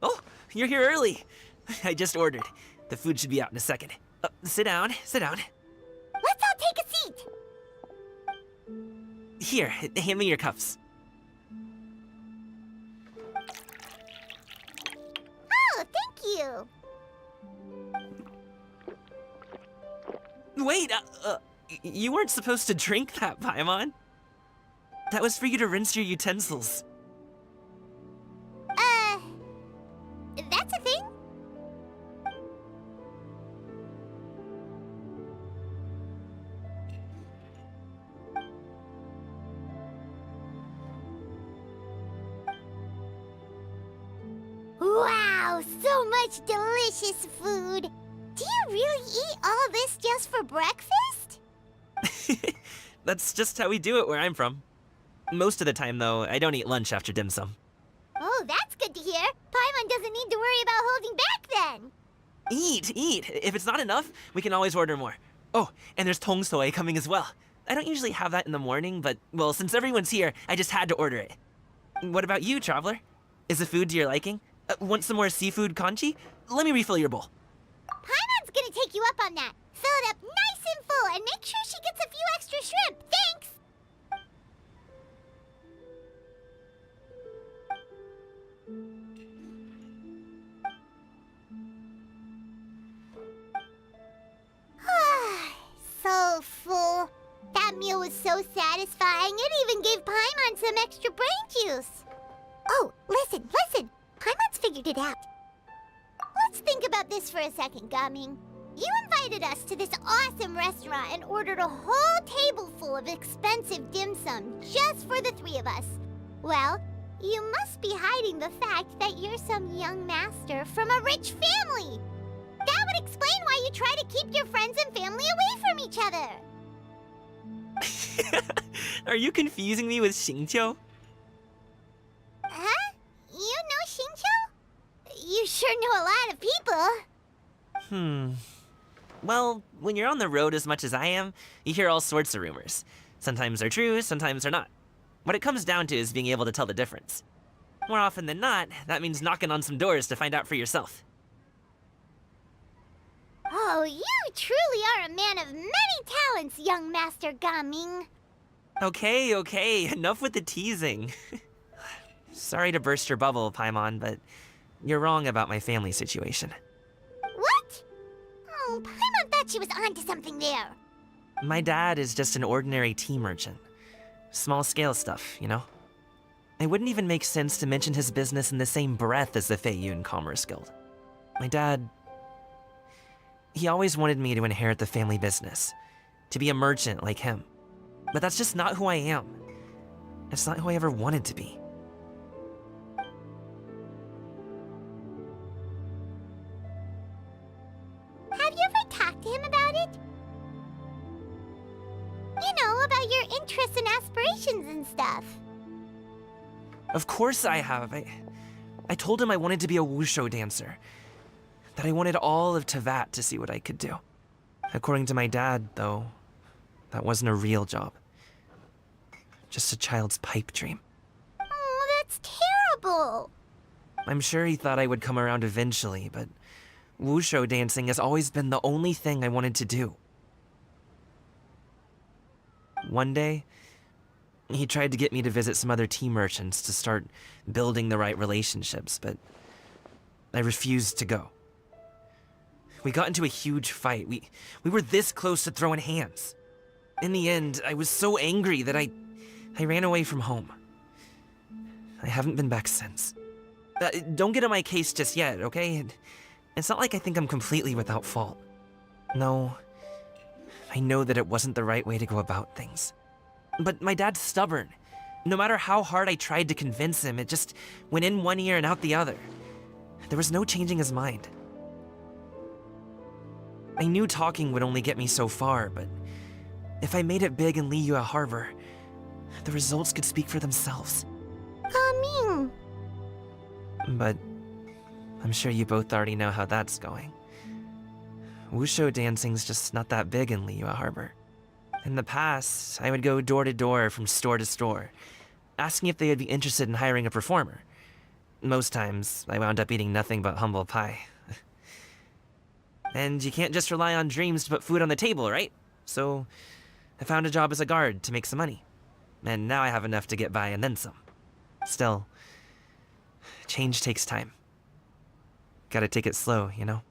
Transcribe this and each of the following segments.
Oh, you're here early. I just ordered. The food should be out in a second. Sit down, sit down. Let's all take a seat. Here, hand me your cups. Oh, thank you. Wait, you weren't supposed to drink that, Paimon. That was for you to rinse your utensils. That's a thing? Wow, so much delicious food. Do you really eat all this just for breakfast? That's just how we do it where I'm from. Most of the time, though, I don't eat lunch after dim sum. Oh, that's good to hear. Paimon doesn't need to worry about holding back then. Eat! If it's not enough, we can always order more. Oh, and there's tong soy coming as well. I don't usually have that in the morning, but, well, since everyone's here, I just had to order it. What about you, traveler? Is the food to your liking? Want some more seafood congee? Let me refill your bowl. Paimon's gonna take you up on that. Fill it up nice and full and make sure she gets a few extra shrimp. Thanks! So full. That meal was so satisfying, it even gave Paimon some extra brain juice. Oh, listen. Paimon's figured it out. Let's think about this for a second, Gaming. You invited us to this awesome restaurant and ordered a whole table full of expensive dim sum just for the three of us. Well, you must be hiding the fact that you're some young master from a rich family. That would explain why you try to keep your friends and family away from each other. Are you confusing me with Xingqiu? Huh? You know Xingqiu? You sure know a lot of people. Well, when you're on the road as much as I am, you hear all sorts of rumors. Sometimes they're true, sometimes they're not. What it comes down to is being able to tell the difference. More often than not, that means knocking on some doors to find out for yourself. Oh, you truly are a man of many talents, young Master Gaming. Okay, enough with the teasing. Sorry to burst your bubble, Paimon, but you're wrong about my family situation. What? Oh, Paimon thought she was onto something there. My dad is just an ordinary tea merchant. Small-scale stuff, you know? It wouldn't even make sense to mention his business in the same breath as the Feiyun Commerce Guild. My dad... he always wanted me to inherit the family business, to be a merchant like him. But that's just not who I am. It's not who I ever wanted to be. Have you ever talked to him about it? You know, about your interests and aspirations and stuff. Of course I have. I told him I wanted to be a wushu dancer. That I wanted all of Tevat to see what I could do. According to my dad, though, that wasn't a real job. Just a child's pipe dream. Oh, that's terrible. I'm sure he thought I would come around eventually, but wushu dancing has always been the only thing I wanted to do. One day, he tried to get me to visit some other tea merchants to start building the right relationships, but I refused to go. We got into a huge fight. We were this close to throwing hands. In the end, I was so angry that I ran away from home. I haven't been back since. Don't get on my case just yet, okay? It's not like I think I'm completely without fault. No, I know that it wasn't the right way to go about things. But my dad's stubborn. No matter how hard I tried to convince him, it just went in one ear and out the other. There was no changing his mind. I knew talking would only get me so far, but if I made it big in Liyue Harbor, the results could speak for themselves. Ming. But I'm sure you both already know how that's going. Wushu dancing's just not that big in Liyue Harbor. In the past, I would go door to door from store to store, asking if they would be interested in hiring a performer. Most times, I wound up eating nothing but humble pie. And you can't just rely on dreams to put food on the table, right? So, I found a job as a guard to make some money. And now I have enough to get by and then some. Still, change takes time. Gotta take it slow, you know?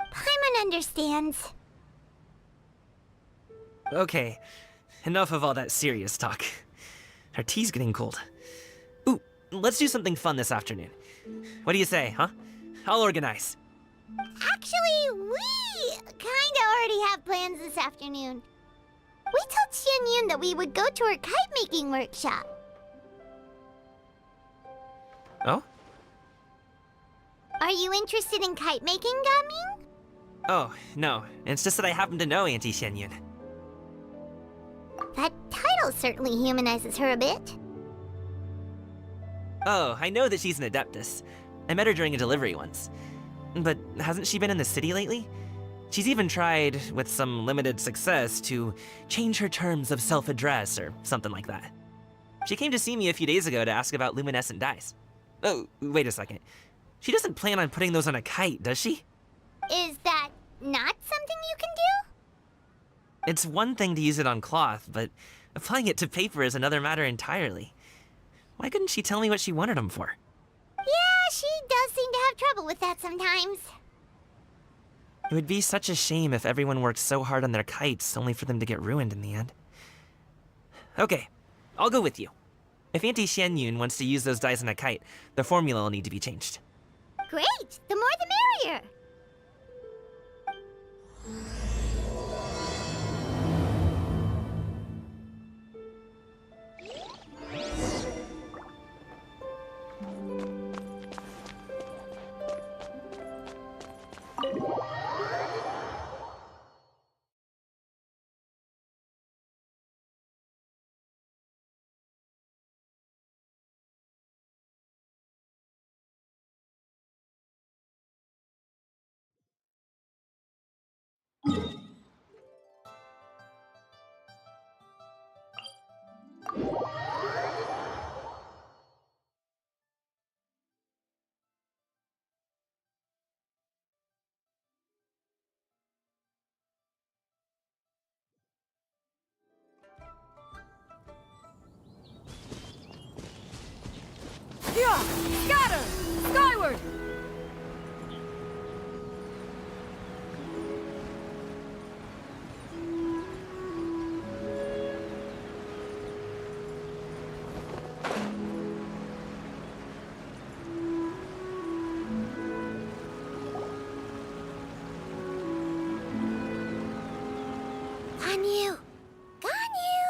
Paimon understands. Okay, enough of all that serious talk. Our tea's getting cold. Ooh, let's do something fun this afternoon. What do you say, huh? I'll organize. Actually, we kinda already have plans this afternoon. We told Xianyun that we would go to her kite-making workshop. Oh? Are you interested in kite-making, Gaming? Oh, no. It's just that I happen to know Auntie Xianyun. That title certainly humanizes her a bit. Oh, I know that she's an adeptus. I met her during a delivery once. But hasn't she been in the city lately? She's even tried, with some limited success, to change her terms of self-address or something like that. She came to see me a few days ago to ask about luminescent dyes. Oh, wait a second. She doesn't plan on putting those on a kite, does she? Is that not something you can do? It's one thing to use it on cloth, but applying it to paper is another matter entirely. Why couldn't she tell me what she wanted them for? Yeah, she does seem to have trouble with that sometimes. It would be such a shame if everyone worked so hard on their kites only for them to get ruined in the end. Okay, I'll go with you. If Auntie Xianyun wants to use those dyes on a kite, the formula will need to be changed. Great! The more the merrier! Yeah! Scatter! Skyward! Ganyu! Ganyu!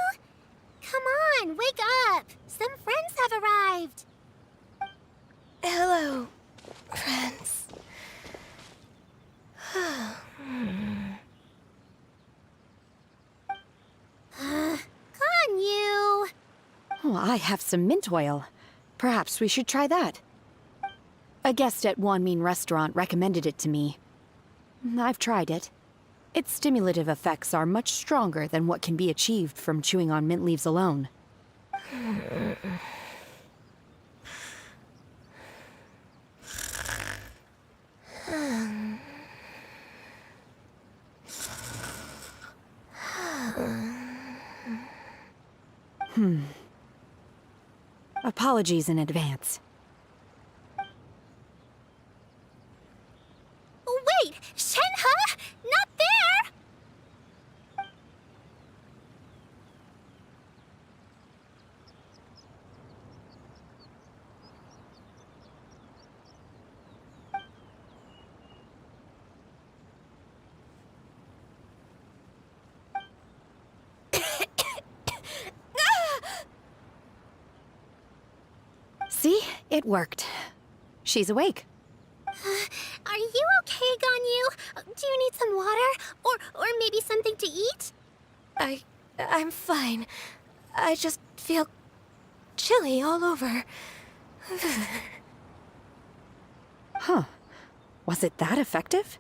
Come on, wake up! Some friends have arrived! Hello, friends. Ganyu! Oh, I have some mint oil. Perhaps we should try that. A guest at Wanmin Restaurant recommended it to me. I've tried it. Its stimulative effects are much stronger than what can be achieved from chewing on mint leaves alone. Apologies in advance. Wait! Shenhe? Not there! It worked. She's awake. Are you okay, Ganyu? Do you need some water? Or maybe something to eat? I'm fine. I just feel chilly all over. Huh. Was it that effective?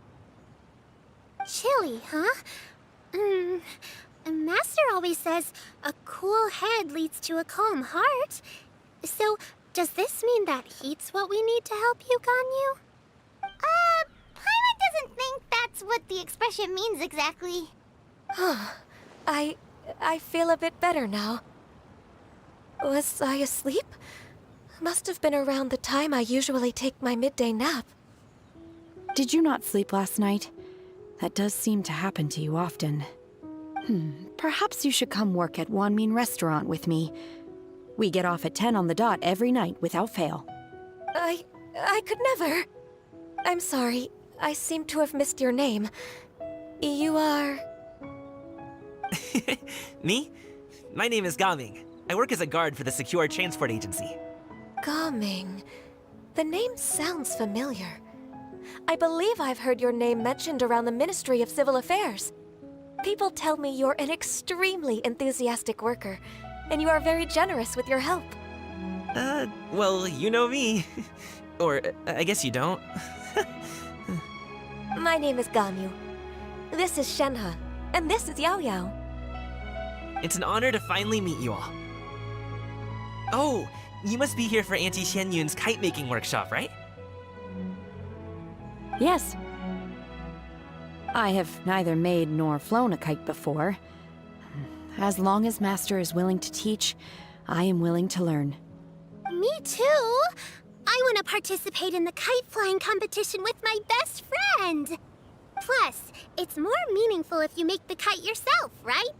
Chilly, huh? Master always says a cool head leads to a calm heart. So, does this mean that heat's what we need to help you, Ganyu? Paimon doesn't think that's what the expression means exactly. I feel a bit better now. Was I asleep? Must have been around the time I usually take my midday nap. Did you not sleep last night? That does seem to happen to you often. Perhaps you should come work at Wanmin Restaurant with me. We get off at 10 on the dot every night without fail. I could never. I'm sorry. I seem to have missed your name. You are... Me? My name is Gaming. I work as a guard for the Secure Transport Agency. Gaming. The name sounds familiar. I believe I've heard your name mentioned around the Ministry of Civil Affairs. People tell me you're an extremely enthusiastic worker, and you are very generous with your help. Well, you know me. Or, I guess you don't. My name is Ganyu. This is Shenhe, and this is Yao Yao. It's an honor to finally meet you all. Oh, you must be here for Auntie Xianyun's kite-making workshop, right? Yes. I have neither made nor flown a kite before. As long as Master is willing to teach, I am willing to learn. Me too! I want to participate in the kite flying competition with my best friend! Plus, it's more meaningful if you make the kite yourself, right?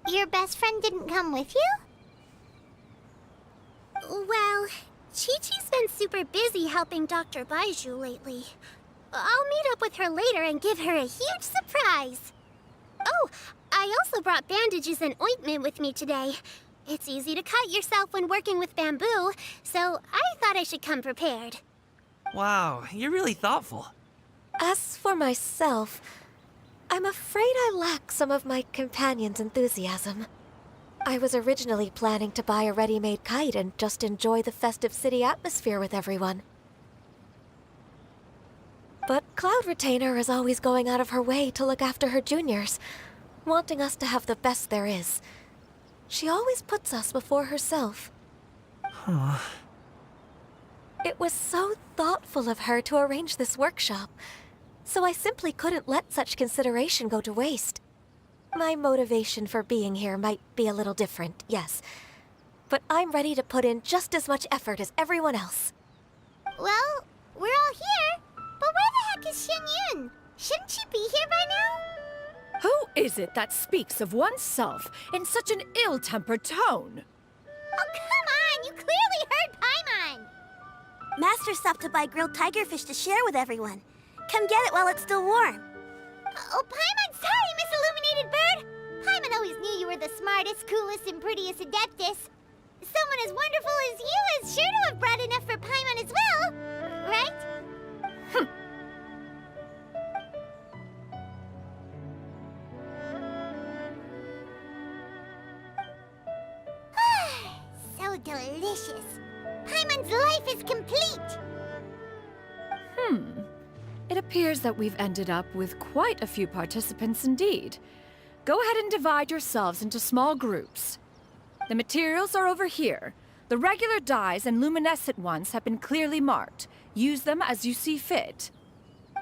Your best friend didn't come with you? Well, Chi-Chi's been super busy helping Dr. Baiju lately. I'll meet up with her later and give her a huge surprise. Oh, I also brought bandages and ointment with me today. It's easy to cut yourself when working with bamboo, so I thought I should come prepared. Wow, you're really thoughtful. As for myself, I'm afraid I lack some of my companion's enthusiasm. I was originally planning to buy a ready-made kite and just enjoy the festive city atmosphere with everyone. But Cloud Retainer is always going out of her way to look after her juniors, wanting us to have the best there is. She always puts us before herself. Huh. It was so thoughtful of her to arrange this workshop, so I simply couldn't let such consideration go to waste. My motivation for being here might be a little different, yes, but I'm ready to put in just as much effort as everyone else. Well, we're all here, but where the heck is Xianyun? Shouldn't she be here by now? Who is it that speaks of oneself in such an ill-tempered tone? Oh, come on! You clearly heard Paimon! Master stopped to buy grilled tigerfish to share with everyone. Come get it while it's still warm. Oh, Paimon, sorry, Miss Illuminated Bird! Paimon always knew you were the smartest, coolest, and prettiest Adeptus. Someone as wonderful as you is sure to have brought enough for Paimon as well, right? So delicious. Paimon's life is complete. It appears that we've ended up with quite a few participants indeed. Go ahead and divide yourselves into small groups. The materials are over here. The regular dyes and luminescent ones have been clearly marked. Use them as you see fit.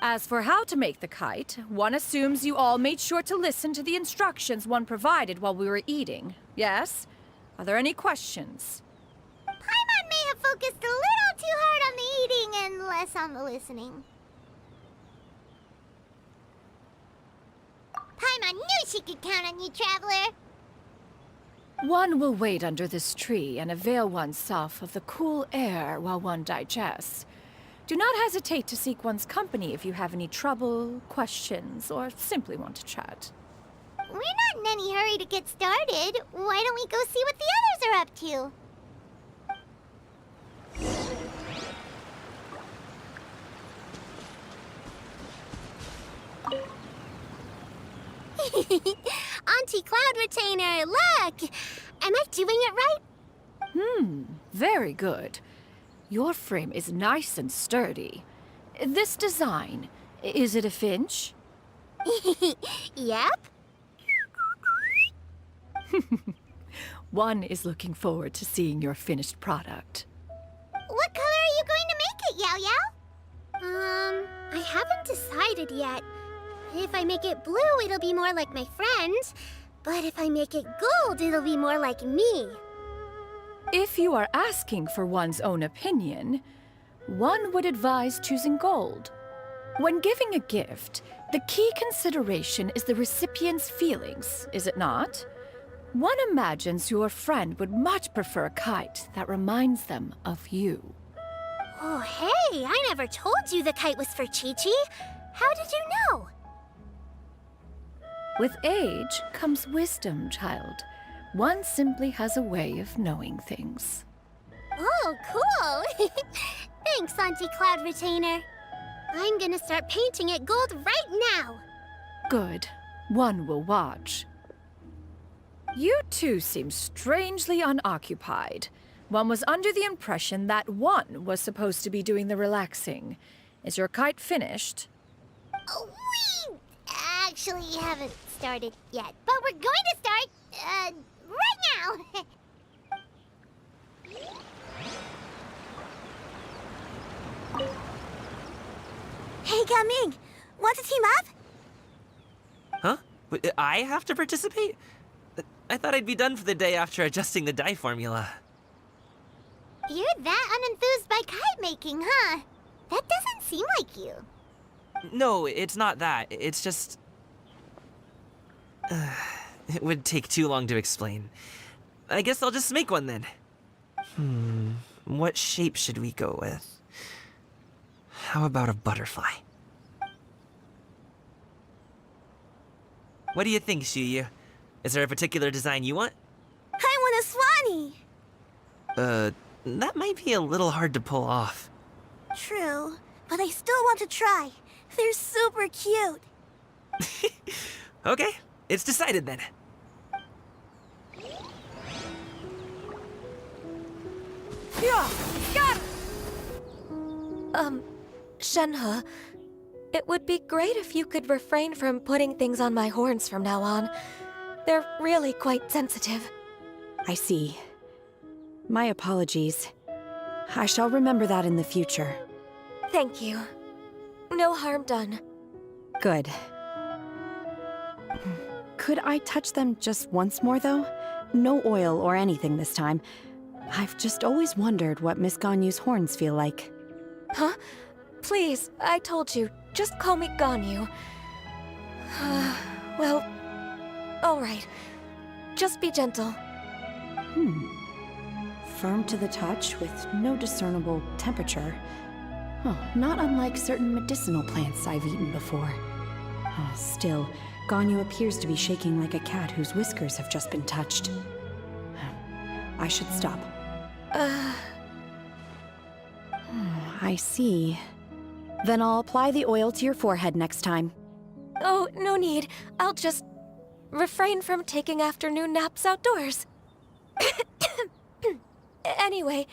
As for how to make the kite, one assumes you all made sure to listen to the instructions one provided while we were eating. Yes? Are there any questions? Paimon may have focused a little too hard on the eating and less on the listening. Paimon knew she could count on you, Traveler. One will wait under this tree and avail oneself of the cool air while one digests. Do not hesitate to seek one's company if you have any trouble, questions, or simply want to chat. We're not in any hurry to get started. Why don't we go see what the others are up to? anti-cloud retainer, look! Am I doing it right? Very good. Your frame is nice and sturdy. This design, is it a Finch? Yep. One is looking forward to seeing your finished product. What color are you going to make it, Yao Yao? I haven't decided yet. If I make it blue, it'll be more like my friends. But if I make it gold, it'll be more like me. If you are asking for one's own opinion, one would advise choosing gold. When giving a gift, the key consideration is the recipient's feelings, is it not? One imagines your friend would much prefer a kite that reminds them of you. Oh, hey, I never told you the kite was for Chi-Chi. How did you know? With age comes wisdom, child. One simply has a way of knowing things. Oh, cool. Thanks, Auntie Cloud Retainer. I'm gonna start painting it gold right now. Good. One will watch. You two seem strangely unoccupied. One was under the impression that one was supposed to be doing the relaxing. Is your kite finished? Oh, we actually haven't started yet, but we're going to start, right now. Hey, Gaming, want to team up? Huh? I have to participate? I thought I'd be done for the day after adjusting the dye formula. You're that unenthused by kite making, huh? That doesn't seem like you. No, it's not that. It's just... it would take too long to explain. I guess I'll just make one then. What shape should we go with? How about a butterfly? What do you think, Shuyu? Is there a particular design you want? I want a swanee! That might be a little hard to pull off. True, but I still want to try. They're super cute. Okay, it's decided then. Yeah, got it! Shenhe, it would be great if you could refrain from putting things on my horns from now on. They're really quite sensitive. I see. My apologies. I shall remember that in the future. Thank you. No harm done. Good. Could I touch them just once more, though? No oil or anything this time. I've just always wondered what Miss Ganyu's horns feel like. Huh? Please, I told you, just call me Ganyu. Well, all right. Just be gentle. Firm to the touch with no discernible temperature. Oh, not unlike certain medicinal plants I've eaten before. Oh, still, Ganyu appears to be shaking like a cat whose whiskers have just been touched. I should stop. I see. Then I'll apply the oil to your forehead next time. Oh, no need. I'll just refrain from taking afternoon naps outdoors. Anyway,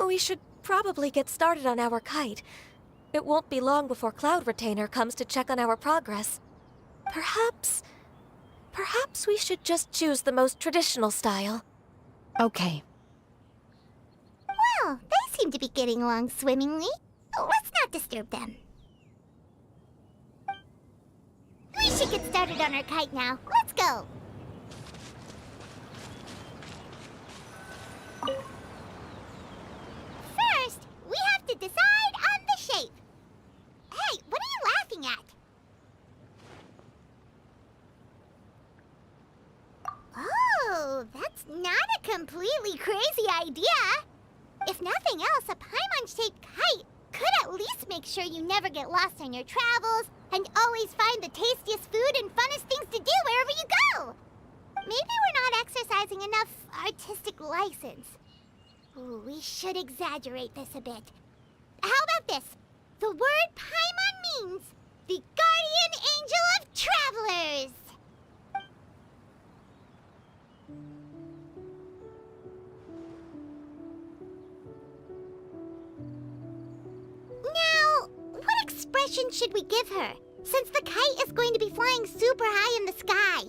we should probably get started on our kite. It won't be long before Cloud Retainer comes to check on our progress. Perhaps we should just choose the most traditional style. Okay. Well, they seem to be getting along swimmingly. Let's not disturb them. We should get started on our kite now. Let's go. First, we have to decide on the shape. Hey, what are you laughing at? Oh, that's not a completely crazy idea. If nothing else, a Paimon-shaped kite could at least make sure you never get lost on your travels and always find the tastiest food and funnest things to do wherever you go. Maybe we're not exercising enough artistic license. Ooh, we should exaggerate this a bit. How about this? The word Paimon means the guardian angel of travelers. instructions should we give her, since the kite is going to be flying super high in the sky?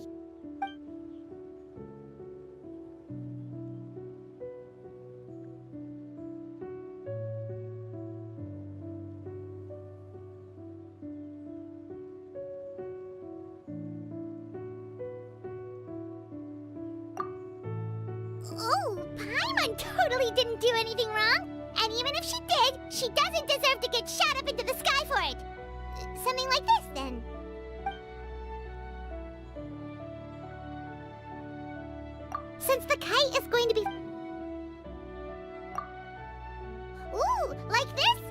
Oh, Paimon totally didn't do anything wrong. And even if she did, she doesn't deserve to get shot up into the sky for it. Something like this, then. Since the kite is going to be... Ooh, like this?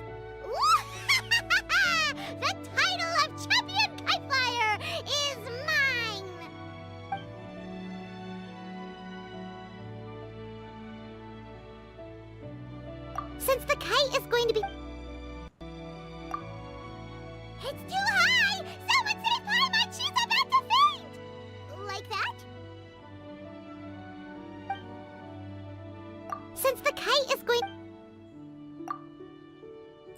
The title of Champion Kite Flyer is mine! Since the kite is going to be... It's too high! Someone save Paimon! She's about to faint! Like that? Since the kite is going...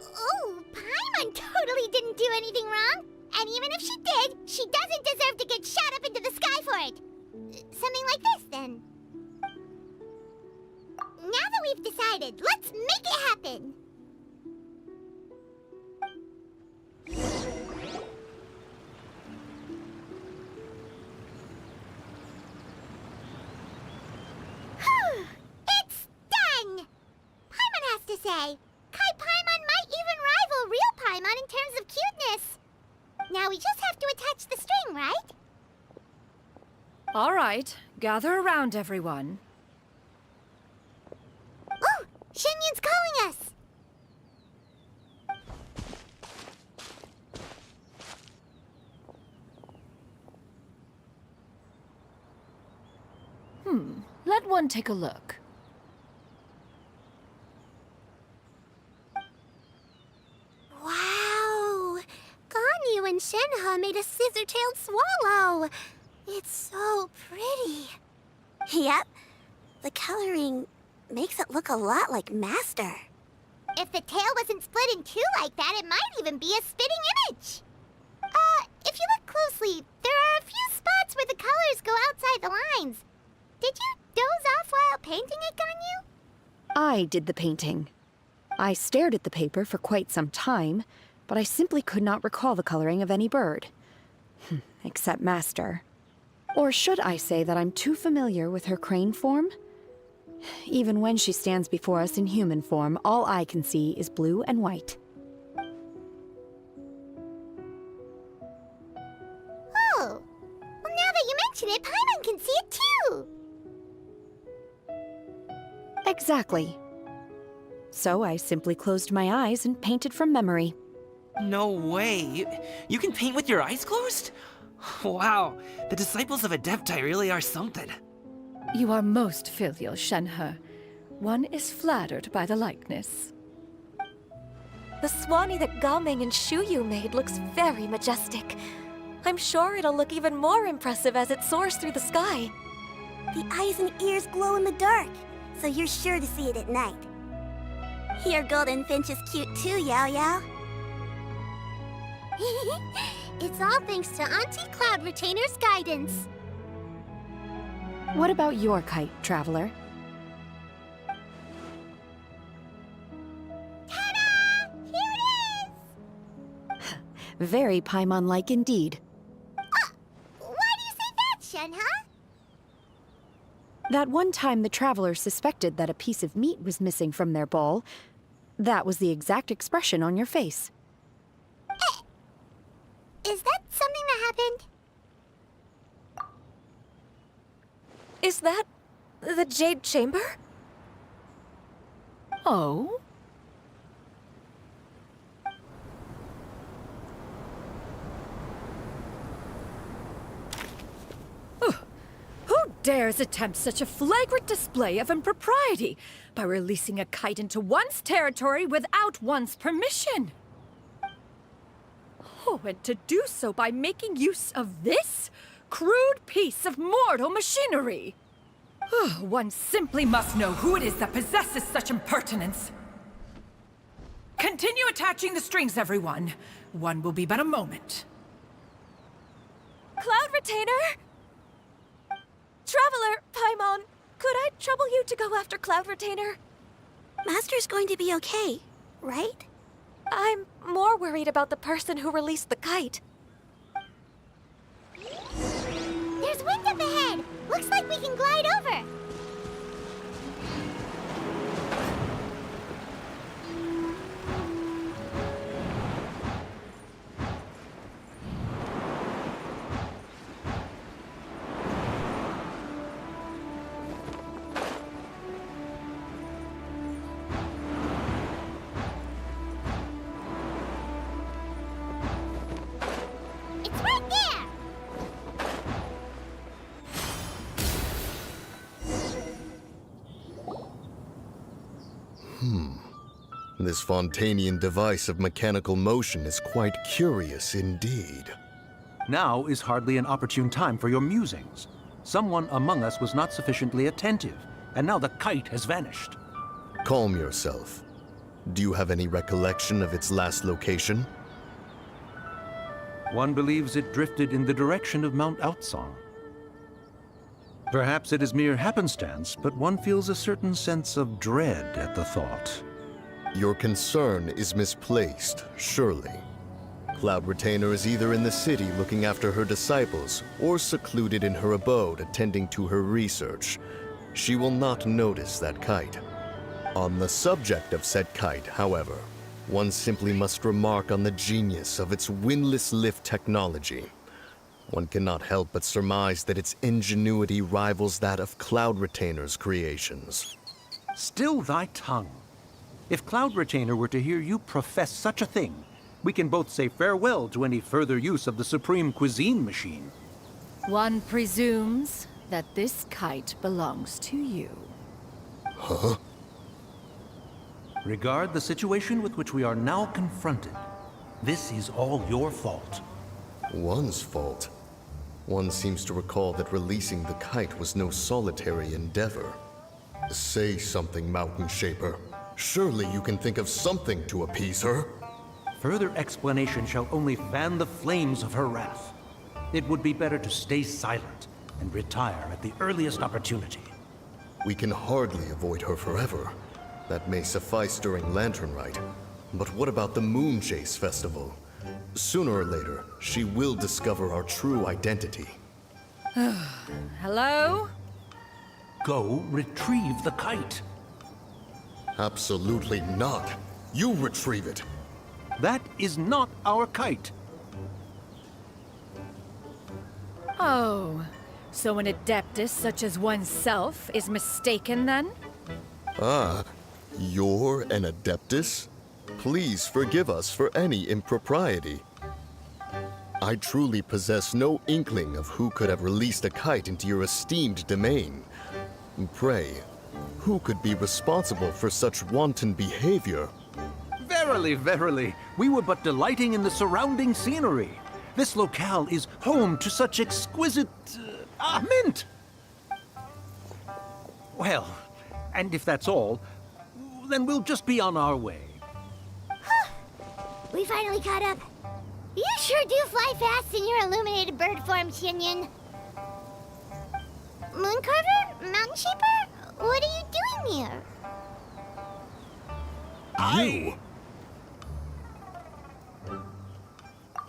Oh, Paimon totally didn't do anything wrong. And even if she did, she doesn't deserve to get shot up into the sky for it. Something like this, then. Now that we've decided, let's make it happen! It's done! Paimon has to say, Kai Paimon might even rival real Paimon in terms of cuteness. Now we just have to attach the string, right? All right, gather around, everyone. Oh, Shenyun's calling us! Let one take a look. Wow! Ganyu and Shenhe made a scissor-tailed swallow! It's so pretty. Yep. The coloring makes it look a lot like Master. If the tail wasn't split in two like that, it might even be a spitting image. If you look closely, there are a few spots where the colors go outside the lines. Did you doze off while painting it, Ganyu? I did the painting. I stared at the paper for quite some time, but I simply could not recall the coloring of any bird. Except Master. Or should I say that I'm too familiar with her crane form? Even when she stands before us in human form, all I can see is blue and white. Oh. Well, now that you mention it, Paimon can see it too! Exactly. So I simply closed my eyes and painted from memory. No way. You can paint with your eyes closed? Wow, the disciples of Adepti really are something. You are most filial, Shenhe. One is flattered by the likeness. The Swanee that Gaming and Shuyu made looks very majestic. I'm sure it'll look even more impressive as it soars through the sky. The eyes and ears glow in the dark, so you're sure to see it at night. Your golden finch is cute too, Yao Yao. It's all thanks to Auntie Cloud Retainer's guidance. What about your kite, Traveler? Ta-da! Here it is! Very Paimon-like indeed. Why do you say that, Shenhe? That one time the Traveler suspected that a piece of meat was missing from their bowl, that was the exact expression on your face. Is that something that happened? Is that the Jade Chamber? Oh? Who dares attempt such a flagrant display of impropriety by releasing a kite into one's territory without one's permission? Oh, and to do so by making use of this crude piece of mortal machinery. One simply must know who it is that possesses such impertinence. Continue attaching the strings, everyone. One will be but a moment. Cloud Retainer! Traveler, Paimon, could I trouble you to go after Cloud Retainer? Master's going to be okay, right? I'm more worried about the person who released the kite. There's wind up ahead! Looks like we can glide over! It's right there! This Fontanian device of mechanical motion is quite curious indeed. Now is hardly an opportune time for your musings. Someone among us was not sufficiently attentive, and now the kite has vanished. Calm yourself. Do you have any recollection of its last location? One believes it drifted in the direction of Mount Outsong. Perhaps it is mere happenstance, but one feels a certain sense of dread at the thought. Your concern is misplaced, surely. Cloud Retainer is either in the city looking after her disciples, or secluded in her abode attending to her research. She will not notice that kite. On the subject of said kite, however, one simply must remark on the genius of its windless lift technology. One cannot help but surmise that its ingenuity rivals that of Cloud Retainer's creations. Still thy tongue. If Cloud Retainer were to hear you profess such a thing, we can both say farewell to any further use of the Supreme Cuisine Machine. One presumes that this kite belongs to you. Huh? Regard the situation with which we are now confronted. This is all your fault. One's fault. One seems to recall that releasing the kite was no solitary endeavor. Say something, Mountain Shaper. Surely you can think of something to appease her. Further explanation shall only fan the flames of her wrath. It would be better to stay silent and retire at the earliest opportunity. We can hardly avoid her forever. That may suffice during Lantern Rite. But what about the Moon Chase Festival? Sooner or later, she will discover our true identity. Hello? Go retrieve the kite. Absolutely not. You retrieve it. That is not our kite. Oh, so an adeptus such as oneself is mistaken then? Ah, you're an Adeptus? Please forgive us for any impropriety. I truly possess no inkling of who could have released a kite into your esteemed domain. Pray, who could be responsible for such wanton behavior? Verily, verily, we were but delighting in the surrounding scenery. This locale is home to such exquisite... mint! Well, and if that's all, then we'll just be on our way. We finally caught up. You sure do fly fast in your illuminated bird form, Xinyan. Mooncarver? Mountain Shaper? What are you doing here? You?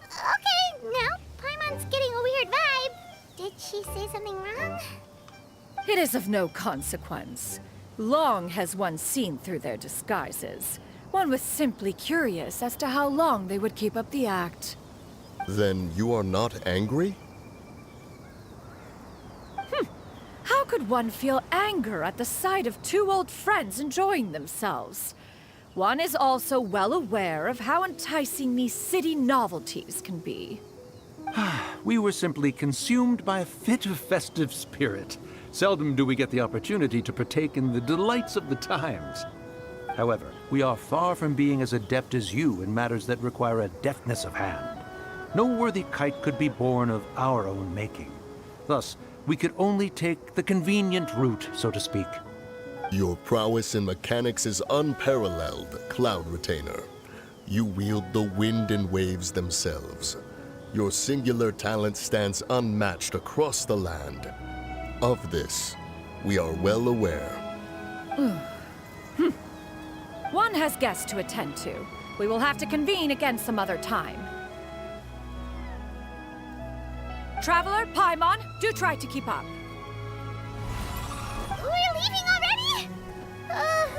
Okay, now Paimon's getting a weird vibe. Did she say something wrong? It is of no consequence. Long has one seen through their disguises. One was simply curious as to how long they would keep up the act. Then you are not angry? How could one feel anger at the sight of two old friends enjoying themselves? One is also well aware of how enticing these city novelties can be. We were simply consumed by a fit of festive spirit. Seldom do we get the opportunity to partake in the delights of the times. However, we are far from being as adept as you in matters that require a deftness of hand. No worthy kite could be born of our own making. Thus, we could only take the convenient route, so to speak. Your prowess in mechanics is unparalleled, Cloud Retainer. You wield the wind and waves themselves. Your singular talent stands unmatched across the land. Of this, we are well aware. One has guests to attend to. We will have to convene again some other time. Traveler, Paimon, do try to keep up. We're leaving already?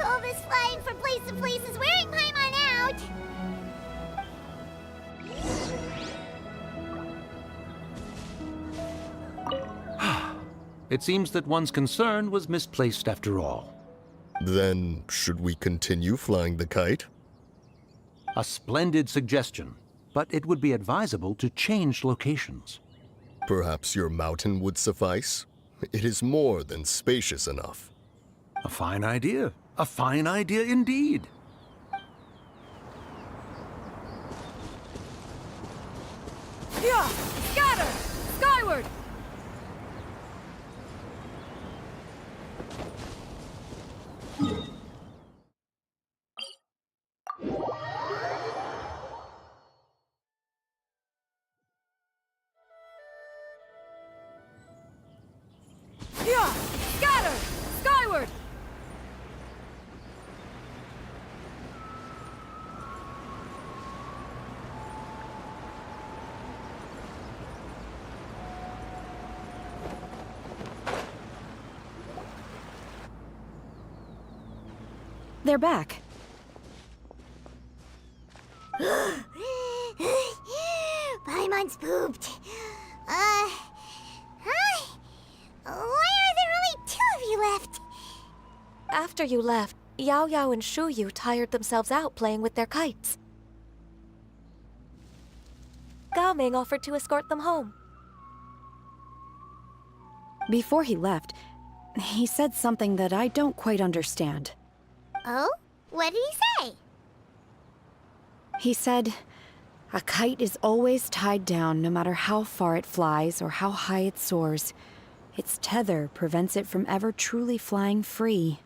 All this flying from place to place is wearing Paimon out. It seems that one's concern was misplaced after all. Then, should we continue flying the kite? A splendid suggestion, but it would be advisable to change locations. Perhaps your mountain would suffice? It is more than spacious enough. A fine idea. A fine idea indeed. Yeah! Scatter! Skyward! Yeah! Scatter! Skyward! They're back. Paimon's pooped. Hi. Why are there only 2 of you left? After you left, Yao Yao and Shu Yu tired themselves out playing with their kites. Gao Ming offered to escort them home. Before he left, he said something that I don't quite understand. Oh? What did he say? He said, a kite is always tied down no matter how far it flies or how high it soars. Its tether prevents it from ever truly flying free.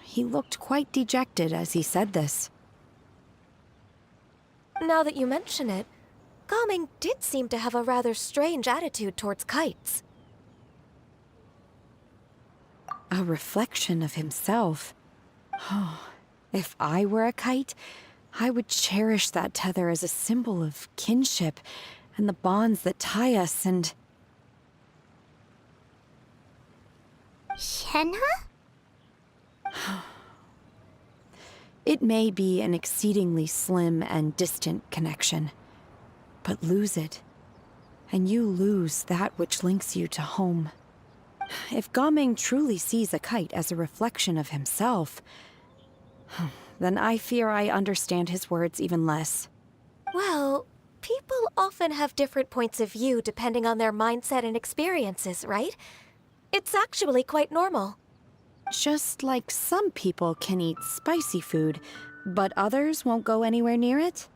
He looked quite dejected as he said this. Now that you mention it, Gao Ming did seem to have a rather strange attitude towards kites. A reflection of himself. If I were a kite, I would cherish that tether as a symbol of kinship and the bonds that tie us and... Shenhe? It may be an exceedingly slim and distant connection, but lose it, and you lose that which links you to home. If Gao Ming truly sees a kite as a reflection of himself, then I fear I understand his words even less. Well, people often have different points of view depending on their mindset and experiences, right? It's actually quite normal. Just like some people can eat spicy food, but others won't go anywhere near it?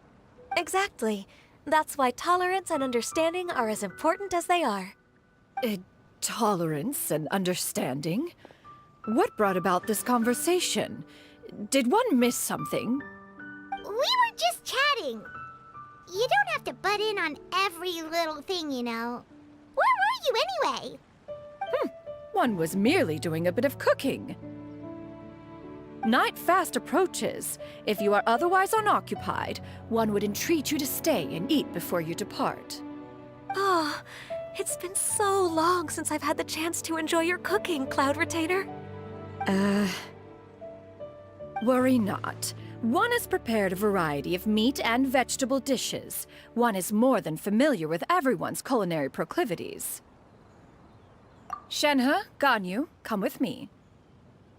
Exactly. That's why tolerance and understanding are as important as they are. Tolerance and understanding? What brought about this conversation? Did one miss something? We were just chatting. You don't have to butt in on every little thing, you know. Where were you anyway? One was merely doing a bit of cooking. Night fast approaches. If you are otherwise unoccupied, one would entreat you to stay and eat before you depart. Oh, it's been so long since I've had the chance to enjoy your cooking, Cloud Retainer. Worry not. One has prepared a variety of meat and vegetable dishes. One is more than familiar with everyone's culinary proclivities. Shenhe, Ganyu, come with me.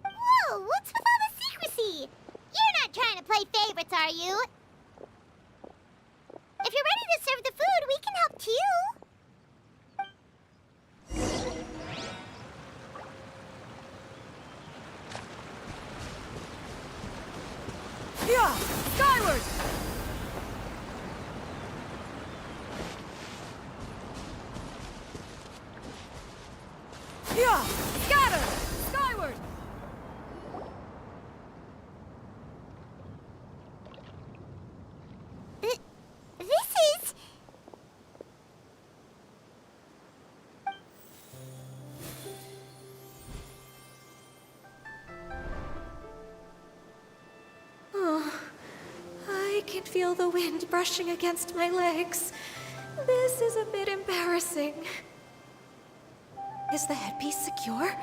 Whoa, what's with all the secrecy? You're not trying to play favorites, are you? If you're ready to serve the food, we can help too. Yeah! Skyward! Yeah! Scatter! Skyward! feel the wind brushing against my legs. This is a bit embarrassing. Is the headpiece secure?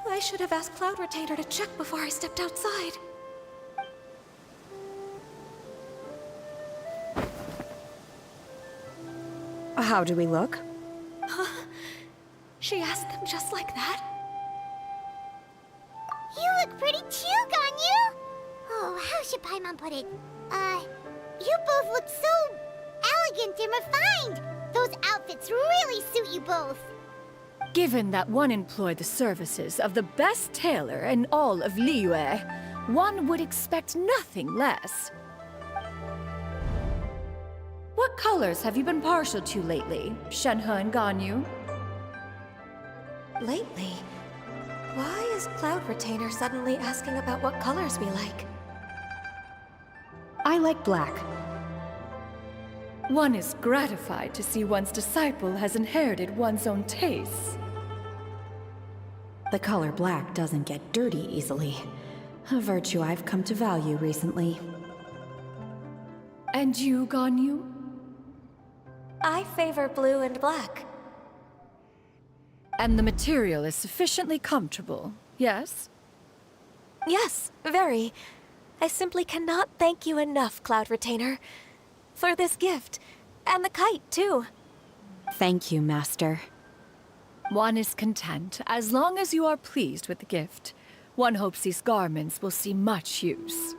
I should have asked Cloud Retainer to check before I stepped outside. How do we look? She asked them just like that? You look pretty too, Ganyu! Oh, how should Paimon put it? You both look so elegant and refined! Those outfits really suit you both! Given that one employed the services of the best tailor in all of Liyue, one would expect nothing less. What colors have you been partial to lately, Shenhe and Ganyu? Lately? Why is Cloud Retainer suddenly asking about what colors we like? I like black. One is gratified to see one's disciple has inherited one's own tastes. The color black doesn't get dirty easily. A virtue I've come to value recently. And you, Ganyu? I favor blue and black. And the material is sufficiently comfortable, yes? Yes, very. I simply cannot thank you enough, Cloud Retainer. For this gift. And the kite, too. Thank you, Master. One is content, as long as you are pleased with the gift. One hopes these garments will see much use.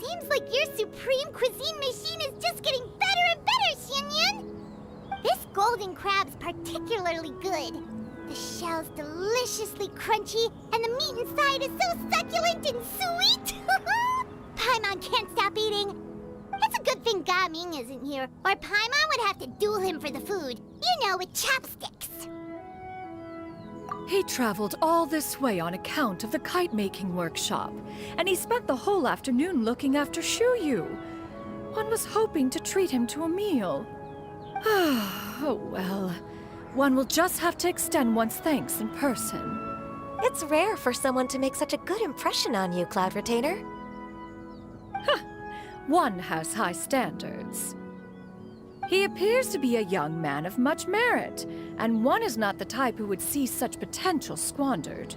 Seems like your supreme cuisine machine is just getting better and better, Xianyun! This golden crab's particularly good. The shell's deliciously crunchy, and the meat inside is so succulent and sweet! Paimon can't stop eating. It's a good thing Gaming isn't here, or Paimon would have to duel him for the food. You know, with chopsticks. He traveled all this way on account of the kite-making workshop, and he spent the whole afternoon looking after Shuyu. One was hoping to treat him to a meal. Oh well. One will just have to extend one's thanks in person. It's rare for someone to make such a good impression on you, Cloud Retainer. One has high standards. He appears to be a young man of much merit, and one is not the type who would see such potential squandered.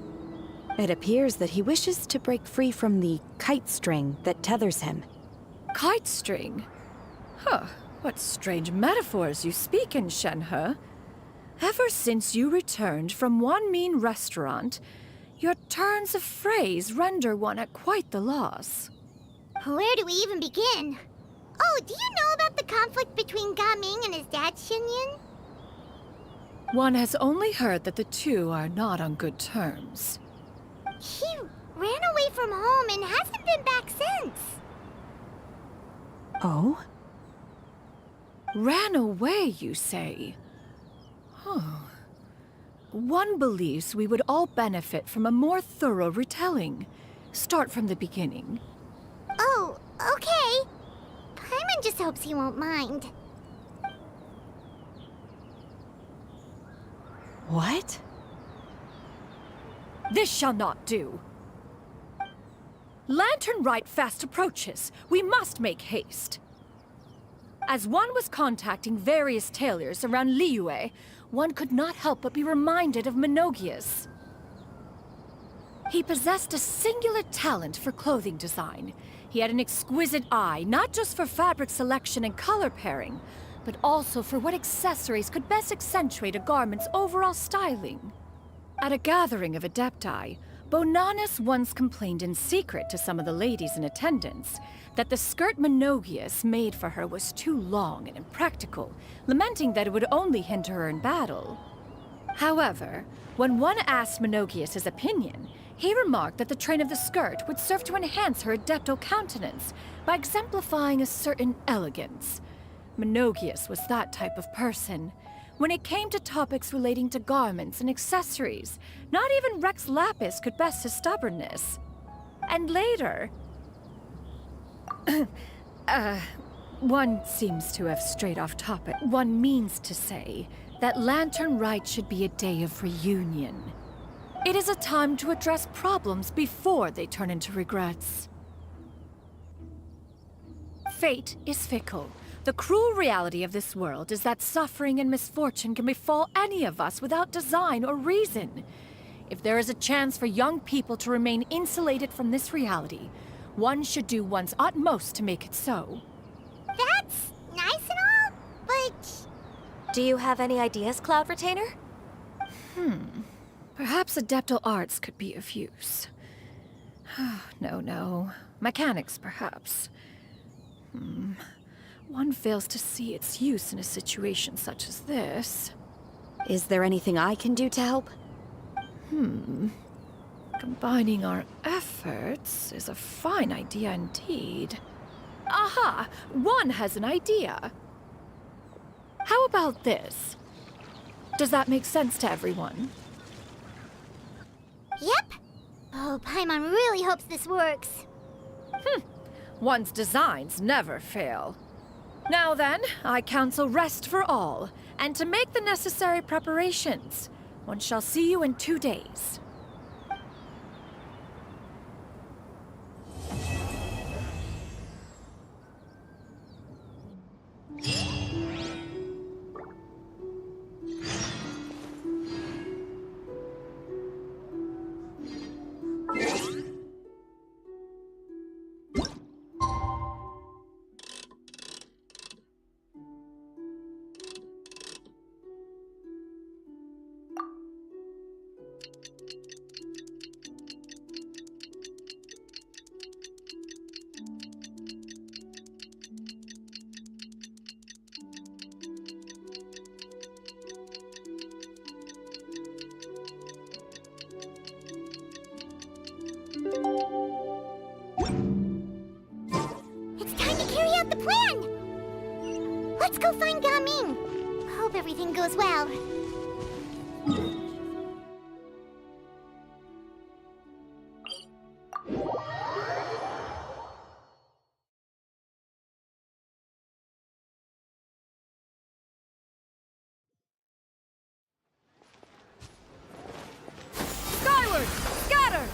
It appears that he wishes to break free from the kite string that tethers him. Kite string? Huh, what strange metaphors you speak in, Shenhe. Ever since you returned from one mean restaurant, your turns of phrase render one at quite the loss. Where do we even begin? Oh, do you know about the conflict between Gaming and his dad, Xianyun? One has only heard that the two are not on good terms. He ran away from home and hasn't been back since. Oh? Ran away, you say? One believes we would all benefit from a more thorough retelling. Start from the beginning. Oh, okay. Paimon just hopes he won't mind. What? This shall not do. Lantern Rite fast approaches. We must make haste. As one was contacting various tailors around Liyue, one could not help but be reminded of Menogias. He possessed a singular talent for clothing design. He had an exquisite eye, not just for fabric selection and color pairing, but also for what accessories could best accentuate a garment's overall styling. At a gathering of Adepti, Bonanis once complained in secret to some of the ladies in attendance that the skirt Menogias made for her was too long and impractical, lamenting that it would only hinder her in battle. However, when one asked Menogias his opinion, he remarked that the train of the skirt would serve to enhance her adepto countenance by exemplifying a certain elegance. Menogias was that type of person. When it came to topics relating to garments and accessories, not even Rex Lapis could best his stubbornness. And later... One seems to have strayed off topic. One means to say that Lantern Rite should be a day of reunion. It is a time to address problems before they turn into regrets. Fate is fickle. The cruel reality of this world is that suffering and misfortune can befall any of us without design or reason. If there is a chance for young people to remain insulated from this reality, one should do one's utmost to make it so. That's nice and all, but... Do you have any ideas, Cloud Retainer? Perhaps adeptal arts could be of use. No. Mechanics, perhaps. One fails to see its use in a situation such as this. Is there anything I can do to help? Combining our efforts is a fine idea indeed. Aha! One has an idea. How about this? Does that make sense to everyone? Yep. Oh, Paimon really hopes this works. One's designs never fail. Now then, I counsel rest for all, and to make the necessary preparations. One shall see you in 2 days. It's time to carry out the plan! Let's go find Gaming. Hope everything goes well. Skyward! Scatter!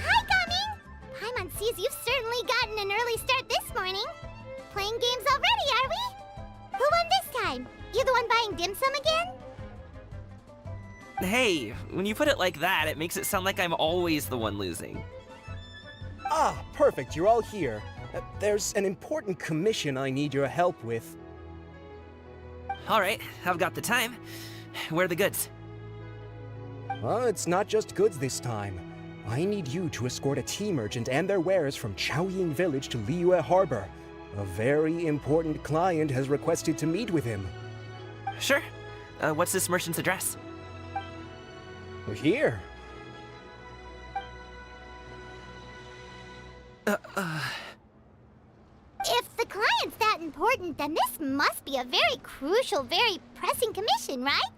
Hi, Gaming! Paimon sees you've certainly gotten an early start this morning. Playing games already, are we? Who won this time? You the one buying dim sum again? Hey, when you put it like that, it makes it sound like I'm always the one losing. Ah, perfect, you're all here. There's an important commission I need your help with. Alright, I've got the time. Where are the goods? Well, it's not just goods this time. I need you to escort a tea merchant and their wares from Chaoying Village to Liyue Harbor. A very important client has requested to meet with him. Sure. What's this merchant's address? Here. If the client's that important, then this must be a very crucial, very pressing commission, right?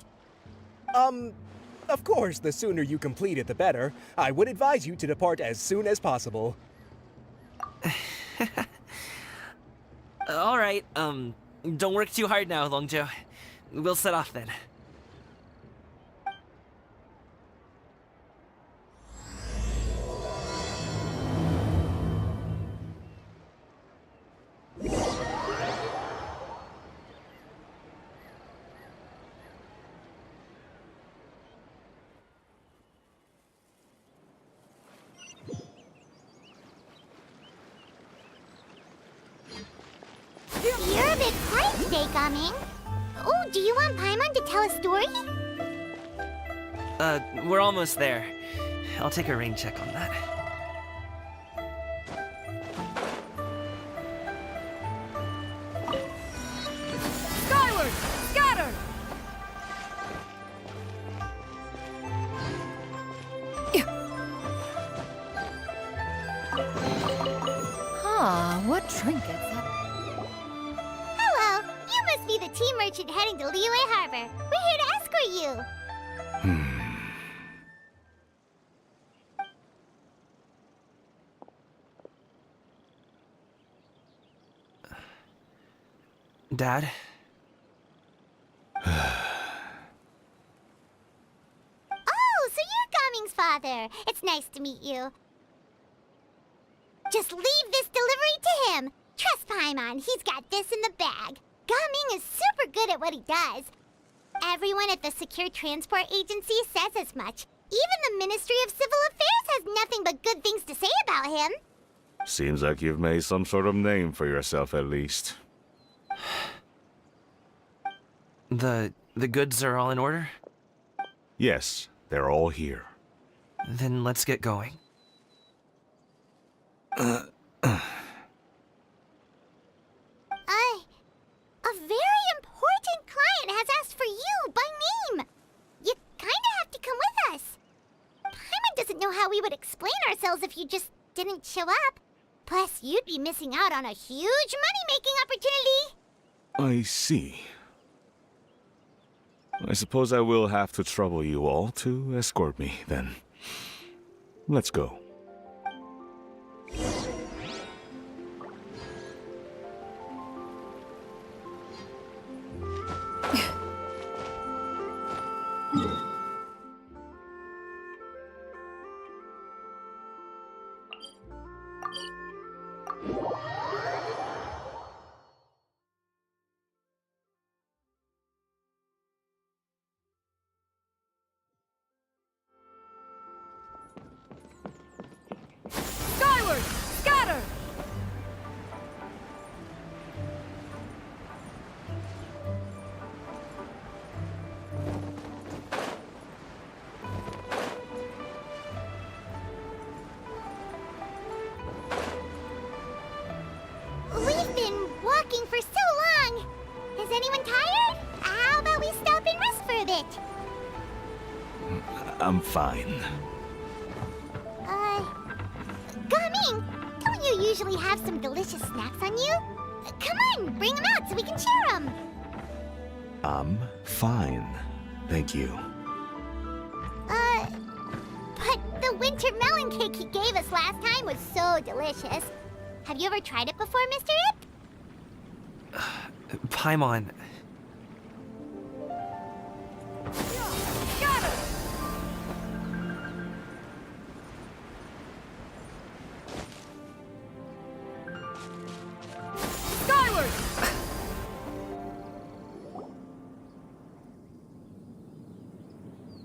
Of course, the sooner you complete it, the better. I would advise you to depart as soon as possible. Alright, don't work too hard now, Longjo. We'll set off then. You're a bit quiet today, Gaming. Oh, do you want Paimon to tell a story? We're almost there. I'll take a rain check on that. Skyward! Scatter! trinkets. Hello, you must be the tea merchant heading to Liyue Harbor. We're here to escort you. Dad? Oh, so you're Gaming's father. It's nice to meet you. Just leave this delivery to him. Trust Paimon, he's got this in the bag. Gaming is super good at what he does. Everyone at the Secure Transport Agency says as much. Even the Ministry of Civil Affairs has nothing but good things to say about him. Seems like you've made some sort of name for yourself at least. The goods are all in order? Yes, they're all here. Then let's get going. A very important client has asked for you by name. You kinda have to come with us. Paimon doesn't know how we would explain ourselves if you just didn't show up. Plus, you'd be missing out on a huge money-making opportunity. I see. I suppose I will have to trouble you all to escort me, then. Let's go. Skyward! Scatter! We've been walking for so long. Is anyone tired? How about we stop and rest for a bit? I'm fine. Gaming, don't you usually have some delicious snacks on you? Come on, bring them out so we can share them. I'm fine. Thank you. But the winter melon cake he gave us last time was so delicious. Have you ever tried it before, Mr. Ip? Paimon, Scatter! Skyward!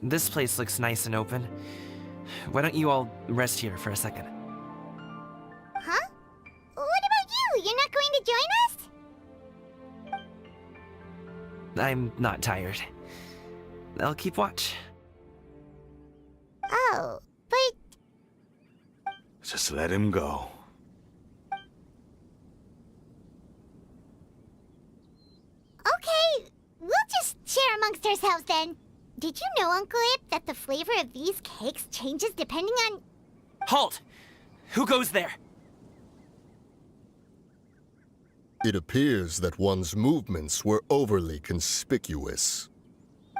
this place looks nice and open. Why don't you all rest here for a second? Huh? What about you? You're not going to join us? I'm not tired. I'll keep watch. Oh, but Just let him go. okay, we'll just share amongst ourselves then. Did you know, Uncle Ip, that the flavor of these cakes changes depending on... Halt! Who goes there? It appears that one's movements were overly conspicuous.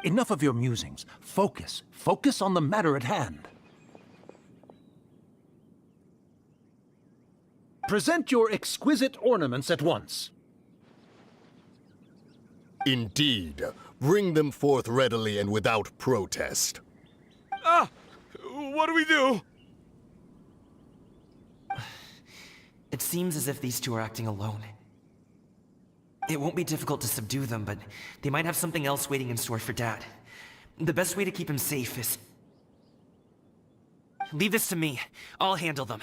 Enough of your musings. Focus. Focus on the matter at hand. Present your exquisite ornaments at once. Indeed. Bring them forth readily and without protest. Ah! What do we do? It seems as if these two are acting alone. It won't be difficult to subdue them, but they might have something else waiting in store for Dad. The best way to keep him safe is... Leave this to me. I'll handle them.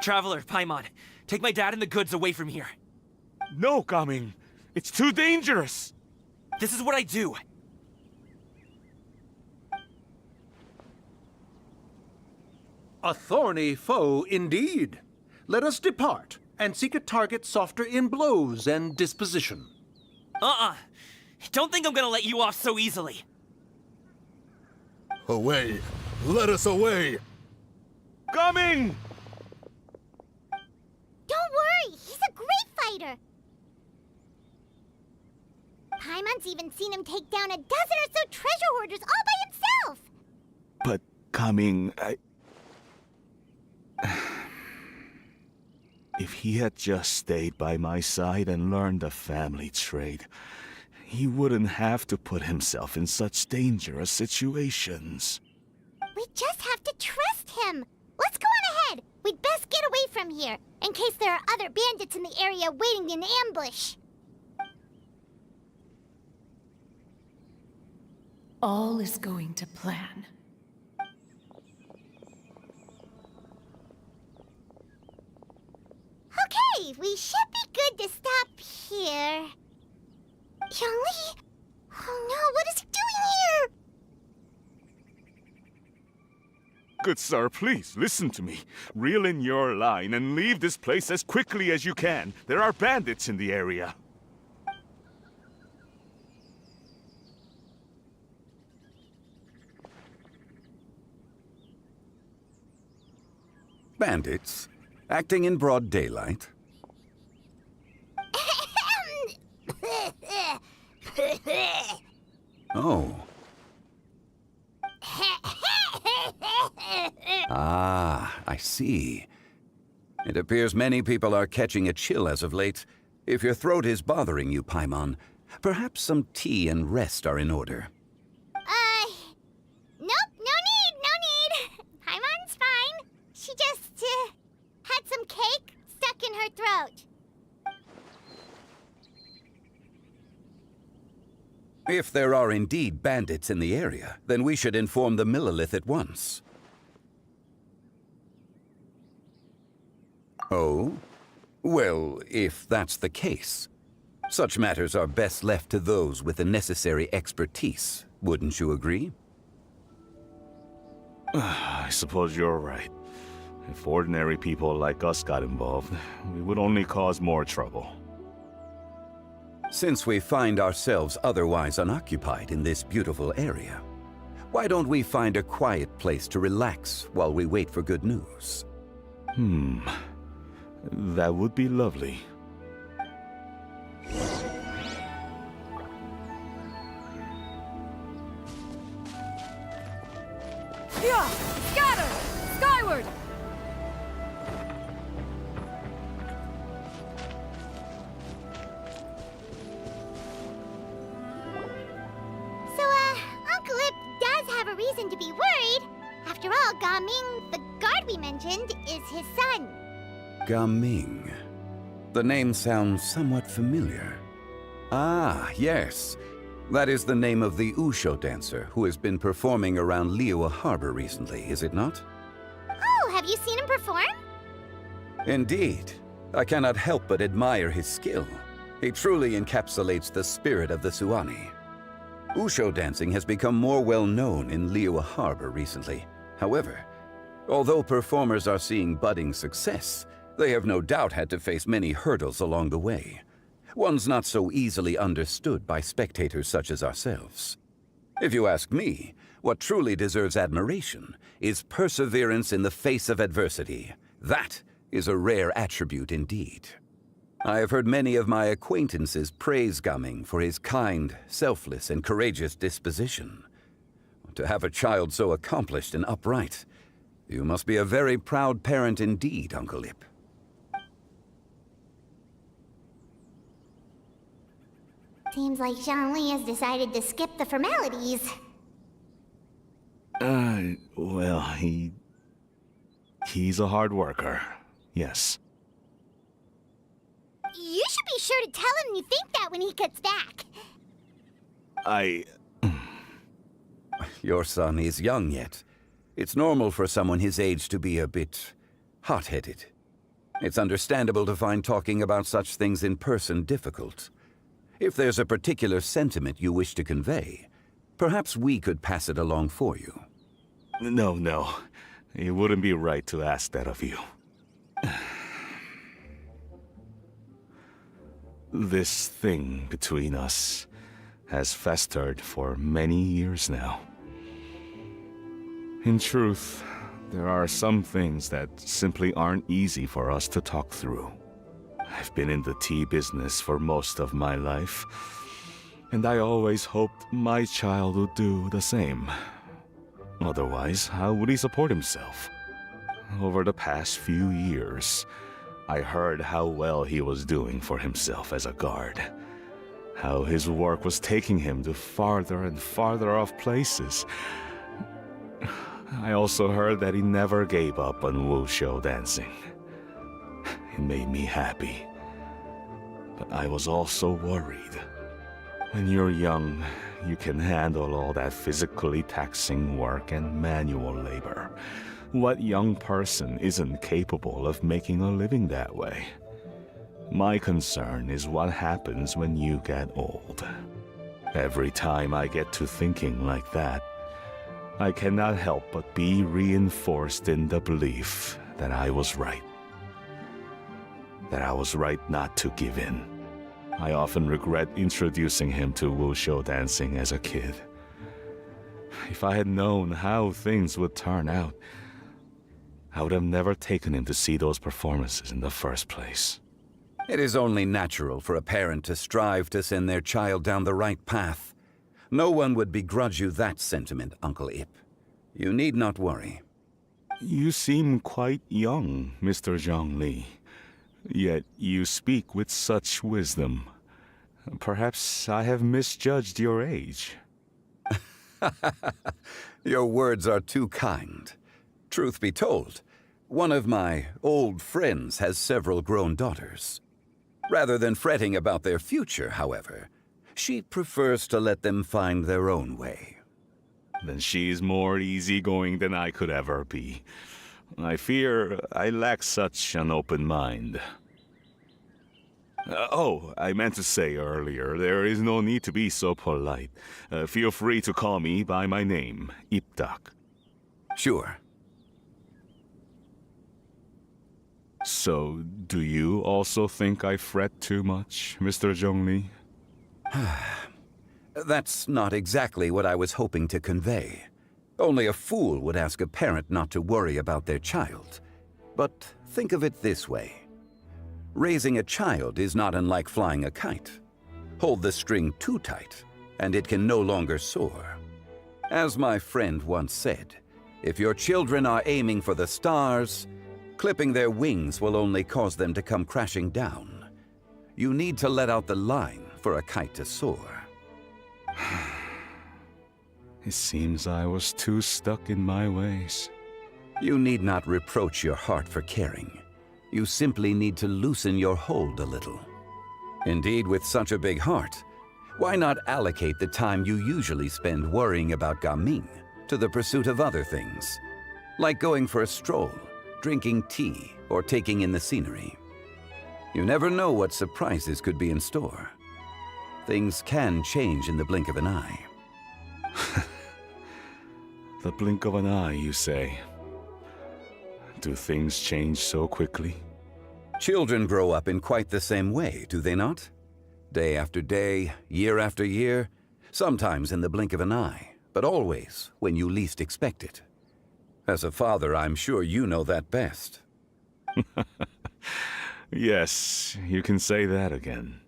Traveler, Paimon, take my dad and the goods away from here. No, Gaming. It's too dangerous. This is what I do. A thorny foe indeed. Let us depart and seek a target softer in blows and disposition. Don't think I'm gonna let you off so easily. Away! Let us away! Gaming! Don't worry, he's a fighter. Paimon's even seen him take down a dozen or so treasure hoarders all by himself. But coming, If he had just stayed by my side and learned the family trade, he wouldn't have to put himself in such dangerous situations. We just have to trust him. Let's go on ahead. We'd best get away from here, in case there are other bandits in the area waiting in ambush. All is going to plan. Okay, we should be good to stop here. Yangli? Oh no, what is he doing here? Good sir, please, listen to me. Reel in your line and leave this place as quickly as you can. There are bandits in the area. Bandits? Acting in broad daylight? Oh. Ah, I see. It appears many people are catching a chill as of late. If your throat is bothering you, Paimon, perhaps some tea and rest are in order. Nope, no need. Paimon's fine. She just, had some cake stuck in her throat. If there are indeed bandits in the area, then we should inform the Millilith at once. Oh? Well, if that's the case, such matters are best left to those with the necessary expertise, wouldn't you agree? I suppose you're right. If ordinary people like us got involved, we would only cause more trouble. Since we find ourselves otherwise unoccupied in this beautiful area, why don't we find a quiet place to relax while we wait for good news? That would be lovely. Yeah! Scatter! Skyward! So, Uncle Ip does have a reason to be worried. After all, Gaming, the guard we mentioned, is his son. Gaming. The name sounds somewhat familiar. Ah, yes. That is the name of the Usho dancer who has been performing around Liyue Harbor recently, is it not? Oh, have you seen him perform? Indeed. I cannot help but admire his skill. He truly encapsulates the spirit of the Suani. Usho dancing has become more well known in Liyue Harbor recently. However, although performers are seeing budding success, they have no doubt had to face many hurdles along the way. Ones not so easily understood by spectators such as ourselves. If you ask me, what truly deserves admiration is perseverance in the face of adversity. That is a rare attribute indeed. I have heard many of my acquaintances praise Gaming for his kind, selfless, and courageous disposition. To have a child so accomplished and upright, you must be a very proud parent indeed, Uncle Ip. Seems like Zhangli has decided to skip the formalities. Well, he's a hard worker. Yes. You should be sure to tell him you think that when he gets back. Your son is young yet. It's normal for someone his age to be a bit hot-headed. It's understandable to find talking about such things in person difficult. If there's a particular sentiment you wish to convey, perhaps we could pass it along for you. No. It wouldn't be right to ask that of you. This thing between us has festered for many years now. In truth, there are some things that simply aren't easy for us to talk through. I've been in the tea business for most of my life, and I always hoped my child would do the same. Otherwise, how would he support himself? Over the past few years, I heard how well he was doing for himself as a guard. How his work was taking him to farther and farther off places. I also heard that he never gave up on wushu dancing. It made me happy. But I was also worried. When you're young, you can handle all that physically taxing work and manual labor. What young person isn't capable of making a living that way? My concern is what happens when you get old. Every time I get to thinking like that, I cannot help but be reinforced in the belief that I was right. That I was right not to give in. I often regret introducing him to wushu dancing as a kid. If I had known how things would turn out, I would have never taken him to see those performances in the first place. It is only natural for a parent to strive to send their child down the right path. No one would begrudge you that sentiment, Uncle Ip. You need not worry. You seem quite young, Mr. Zhongli. Yet you speak with such wisdom. Perhaps I have misjudged your age. Your words are too kind. Truth be told, one of my old friends has several grown daughters. Rather than fretting about their future, however, she prefers to let them find their own way. Then she's more easygoing than I could ever be. I fear I lack such an open mind. I meant to say earlier, there is no need to be so polite. Feel free to call me by my name, Ipdak. Sure. So, do you also think I fret too much, Mr. Zhongli? That's not exactly what I was hoping to convey. Only a fool would ask a parent not to worry about their child. But think of it this way. Raising a child is not unlike flying a kite. Hold the string too tight, and it can no longer soar. As my friend once said, if your children are aiming for the stars, clipping their wings will only cause them to come crashing down. You need to let out the line for a kite to soar. It seems I was too stuck in my ways. You need not reproach your heart for caring. You simply need to loosen your hold a little. Indeed, with such a big heart, why not allocate the time you usually spend worrying about Gaming to the pursuit of other things, like going for a stroll, drinking tea, or taking in the scenery. You never know what surprises could be in store. Things can change in the blink of an eye. The blink of an eye, you say? Do things change so quickly? Children grow up in quite the same way, do they not? Day after day, year after year, sometimes in the blink of an eye, but always when you least expect it. As a father, I'm sure you know that best. Yes, you can say that again.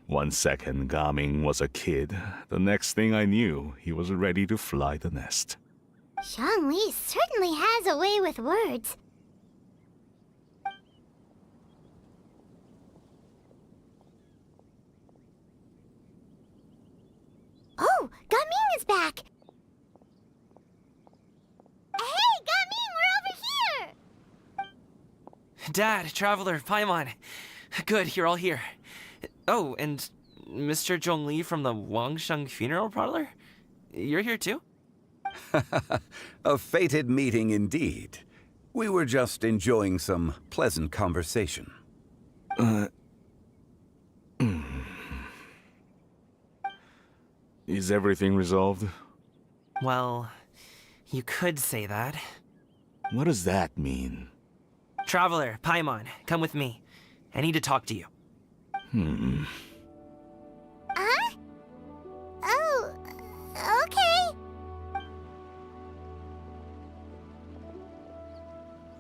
1 second, Gaming was a kid. The next thing I knew, he was ready to fly the nest. Zhongli certainly has a way with words. Oh, Gaming is back! Hey, Gaming, we're over here! Dad, Traveler, Paimon. Good, you're all here. Oh, and Mr. Zhongli from the Wangsheng Funeral Parlor? You're here too? A fated meeting indeed. We were just enjoying some pleasant conversation. Is everything resolved? Well, you could say that. What does that mean? Traveler, Paimon, come with me. I need to talk to you. Huh? Oh, okay.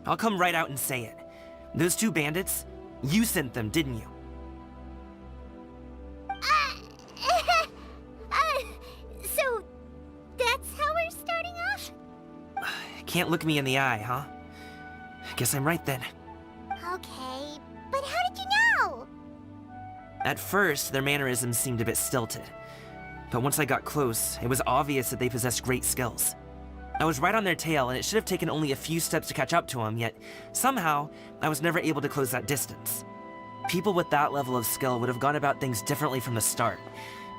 I'll come right out and say it. Those two bandits, You sent them, didn't you? So that's how we're starting off? Can't look me in the eye, huh? Guess I'm right then. Okay, but how did you know? At first, their mannerisms seemed a bit stilted. But once I got close, it was obvious that they possessed great skills. I was right on their tail, and it should have taken only a few steps to catch up to them, yet somehow, I was never able to close that distance. People with that level of skill would have gone about things differently from the start,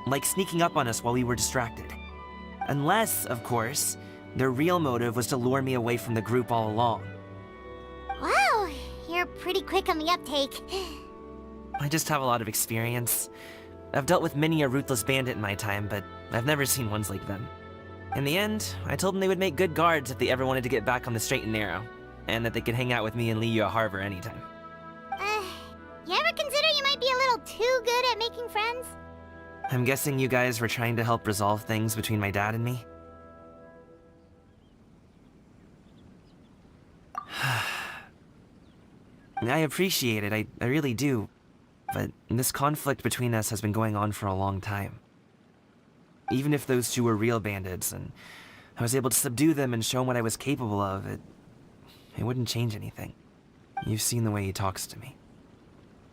like sneaking up on us while we were distracted. Unless, of course, their real motive was to lure me away from the group all along. Wow, you're pretty quick on the uptake. I just have a lot of experience. I've dealt with many a ruthless bandit in my time, but I've never seen ones like them. In the end, I told them they would make good guards if they ever wanted to get back on the straight and narrow, and that they could hang out with me in Liyue Harbor anytime. You ever consider you might be a little too good at making friends? I'm guessing you guys were trying to help resolve things between my dad and me? I appreciate it, I really do. But this conflict between us has been going on for a long time. Even if those two were real bandits, and I was able to subdue them and show them what I was capable of, it wouldn't change anything. You've seen the way he talks to me.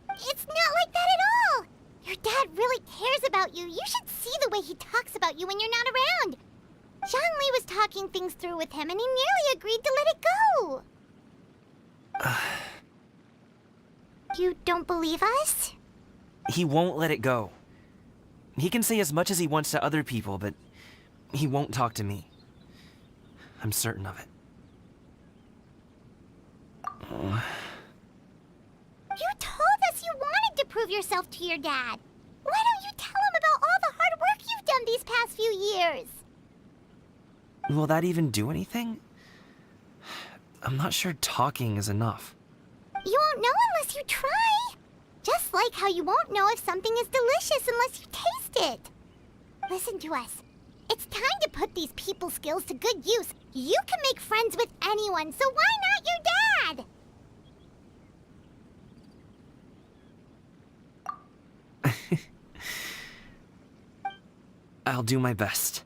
It's not like that at all! Your dad really cares about you. You should see the way he talks about you when you're not around. Zhongli was talking things through with him, and he nearly agreed to let it go. You don't believe us? He won't let it go. He can say as much as he wants to other people, but he won't talk to me. I'm certain of it. You told us you wanted to prove yourself to your dad. Why don't you tell him about all the hard work you've done these past few years? Will that even do anything? I'm not sure talking is enough. You won't know unless you try. Just like how you won't know if something is delicious unless you taste it. Listen to us. It's time to put these people skills to good use. You can make friends with anyone, so why not your dad? I'll do my best.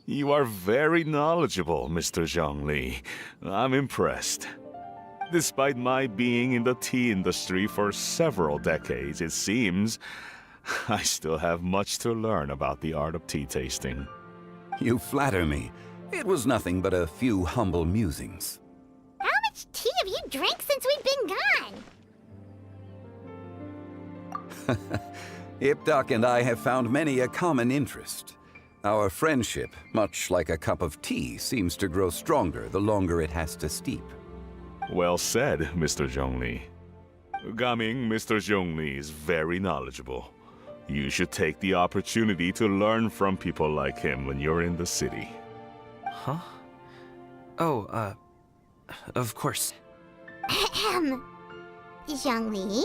You are very knowledgeable, Mr. Zhongli. I'm impressed. Despite my being in the tea industry for several decades, it seems I still have much to learn about the art of tea tasting. You flatter me. It was nothing but a few humble musings. How much tea have you drank since we've been gone? Ipdak and I have found many a common interest. Our friendship, much like a cup of tea, seems to grow stronger the longer it has to steep. Well said, Mr. Zhongli. Gaming, Mr. Zhongli is very knowledgeable. You should take the opportunity to learn from people like him when you're in the city. Huh? Oh, of course. Ahem. Zhongli?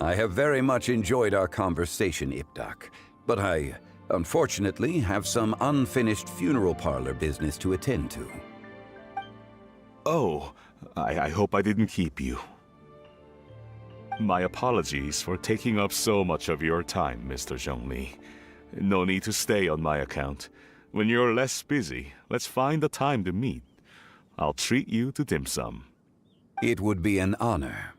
I have very much enjoyed our conversation, Ipdak, but I, unfortunately, have some unfinished funeral parlor business to attend to. Oh, I hope I didn't keep you. My apologies for taking up so much of your time, Mr. Zhongli. No need to stay on my account. When you're less busy, let's find a time to meet. I'll treat you to dim sum. It would be an honor.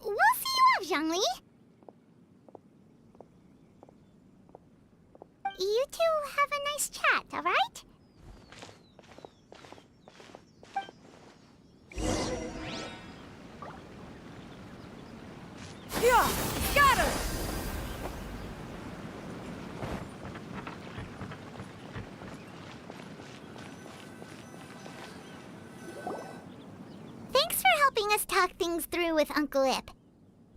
We'll see you off, Zhongli. You two have a nice chat, all right? Yeah, scatter! Thanks for helping us talk things through with Uncle Ip.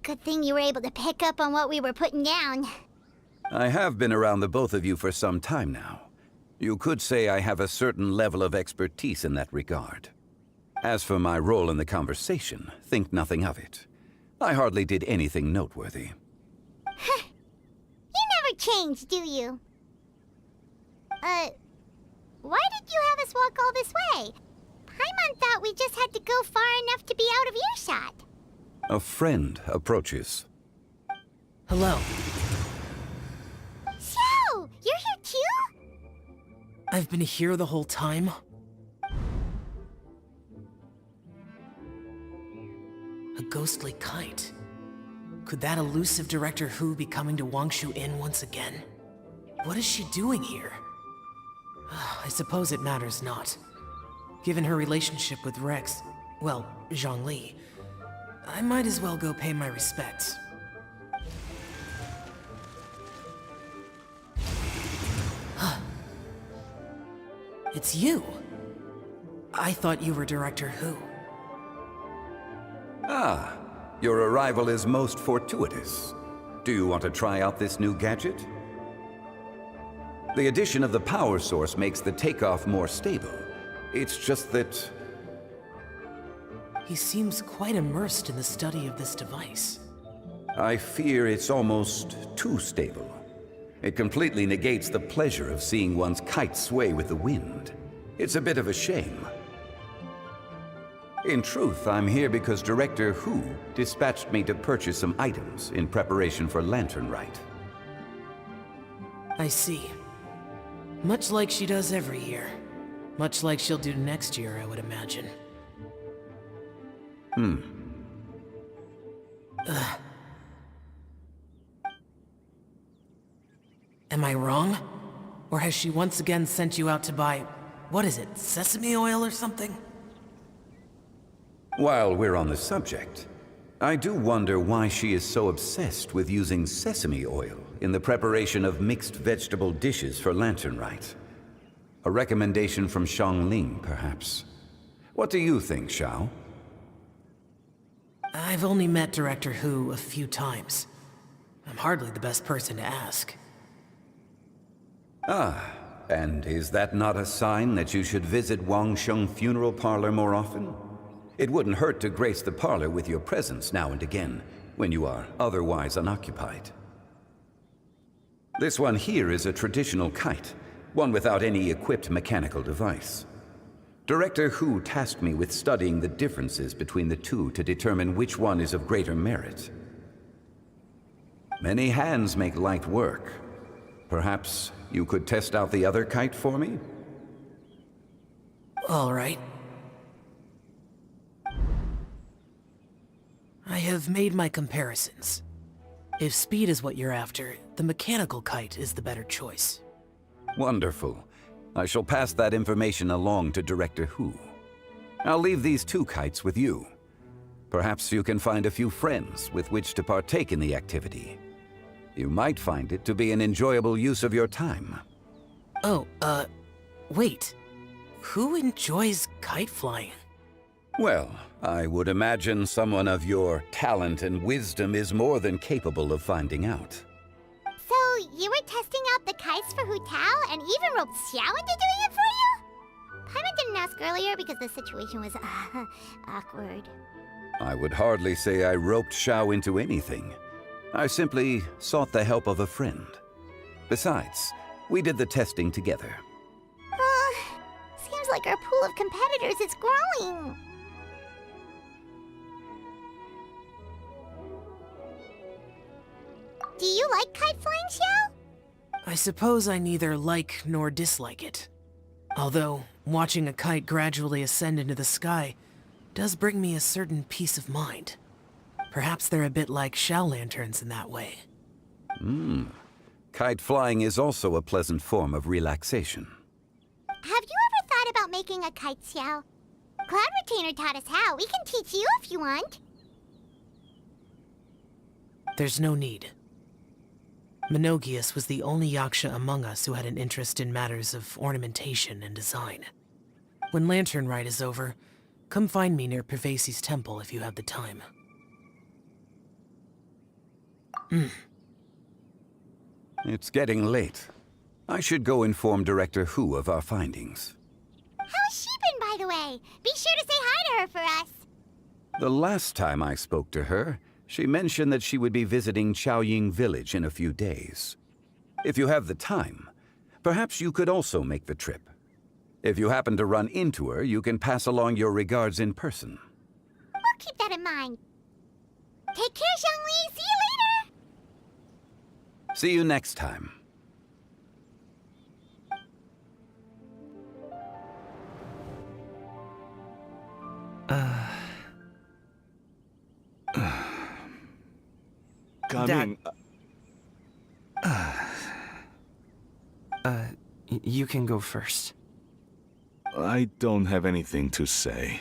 Good thing you were able to pick up on what we were putting down. I have been around the both of you for some time now. You could say I have a certain level of expertise in that regard. As for my role in the conversation, think nothing of it. I hardly did anything noteworthy. You never change, do you? Why did you have us walk all this way? Paimon thought we just had to go far enough to be out of earshot. A friend approaches. Hello. Xiao, you're here too? I've been here the whole time. A ghostly kite. Could that elusive Director Hu be coming to Wangshu Inn once again? What is she doing here? I suppose it matters not. Given her relationship with Rex, well, Zhongli, I might as well go pay my respects. It's you! I thought you were Director Hu. Ah, your arrival is most fortuitous. Do you want to try out this new gadget? The addition of the power source makes the takeoff more stable. It's just that... He seems quite immersed in the study of this device. I fear it's almost too stable. It completely negates the pleasure of seeing one's kite sway with the wind. It's a bit of a shame. In truth, I'm here because Director Hu dispatched me to purchase some items in preparation for Lantern Rite. I see. Much like she does every year. Much like she'll do next year, I would imagine. Am I wrong? Or has she once again sent you out to buy, what is it, sesame oil or something? While we're on the subject, I do wonder why she is so obsessed with using sesame oil in the preparation of mixed vegetable dishes for Lantern Rite. A recommendation from Xiangling, perhaps. What do you think, Xiao? I've only met Director Hu a few times. I'm hardly the best person to ask. Ah, and is that not a sign that you should visit Wangsheng Funeral Parlor more often? It wouldn't hurt to grace the parlor with your presence now and again, when you are otherwise unoccupied. This one here is a traditional kite, one without any equipped mechanical device. Director Hu tasked me with studying the differences between the two to determine which one is of greater merit. Many hands make light work. Perhaps you could test out the other kite for me? All right. I have made my comparisons. If speed is what you're after, the mechanical kite is the better choice. Wonderful. I shall pass that information along to Director Hu. I'll leave these two kites with you. Perhaps you can find a few friends with which to partake in the activity. You might find it to be an enjoyable use of your time. Oh, wait. Who enjoys kite flying? Well, I would imagine someone of your talent and wisdom is more than capable of finding out. So, you were testing out the kites for Hu Tao and even roped Xiao into doing it for you? Paimon didn't ask earlier because the situation was, awkward. I would hardly say I roped Xiao into anything. I simply sought the help of a friend. Besides, we did the testing together. Seems like our pool of competitors is growing. Do you like kite flying, Xiao? I suppose I neither like nor dislike it. Although, watching a kite gradually ascend into the sky does bring me a certain peace of mind. Perhaps they're a bit like shell lanterns in that way. Kite flying is also a pleasant form of relaxation. Have you ever thought about making a kite, Xiao? Cloud Retainer taught us how. We can teach you if you want. There's no need. Menogius was the only yaksha among us who had an interest in matters of ornamentation and design. When Lantern Rite is over, come find me near Pervasi's temple if you have the time. It's getting late. I should go inform Director Hu of our findings. How's she been, by the way? Be sure to say hi to her for us. The last time I spoke to her, she mentioned that she would be visiting Chaoying Village in a few days. If you have the time, perhaps you could also make the trip. If you happen to run into her, you can pass along your regards in person. We'll keep that in mind. Take care, Xiangli. See you later. See you next time. Coming. You can go first. I don't have anything to say.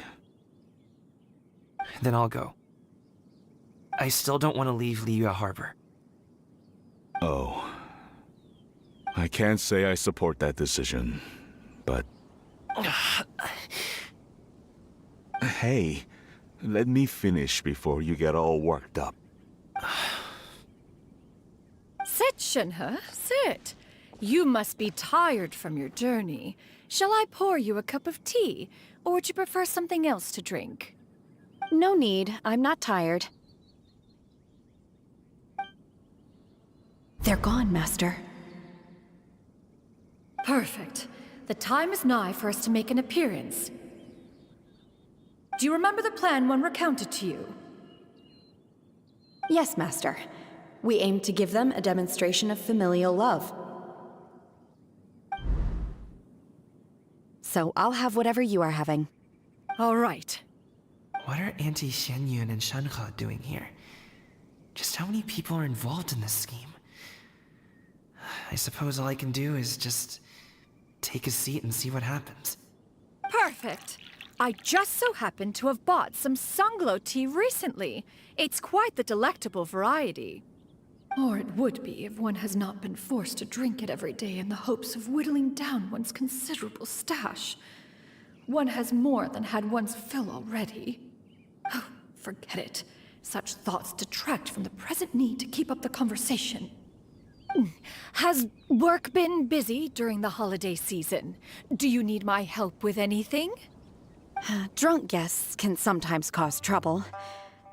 Then I'll go. I still don't want to leave Liyue Harbor. Oh. I can't say I support that decision, but... Hey, let me finish before you get all worked up. Sit, Shenhe, sit. You must be tired from your journey. Shall I pour you a cup of tea, or would you prefer something else to drink? No need. I'm not tired. They're gone, Master. Perfect. The time is nigh for us to make an appearance. Do you remember the plan when recounted to you? Yes, Master. We aim to give them a demonstration of familial love. So I'll have whatever you are having. All right. What are Auntie Xianyun and Shenhe doing here? Just how many people are involved in this scheme? I suppose all I can do is just take a seat and see what happens. Perfect. I just so happen to have bought some Sunglow tea recently. It's quite the delectable variety. Or it would be if one has not been forced to drink it every day in the hopes of whittling down one's considerable stash. One has more than had one's fill already. Oh, forget it. Such thoughts detract from the present need to keep up the conversation. Has work been busy during the holiday season? Do you need my help with anything? Drunk guests can sometimes cause trouble,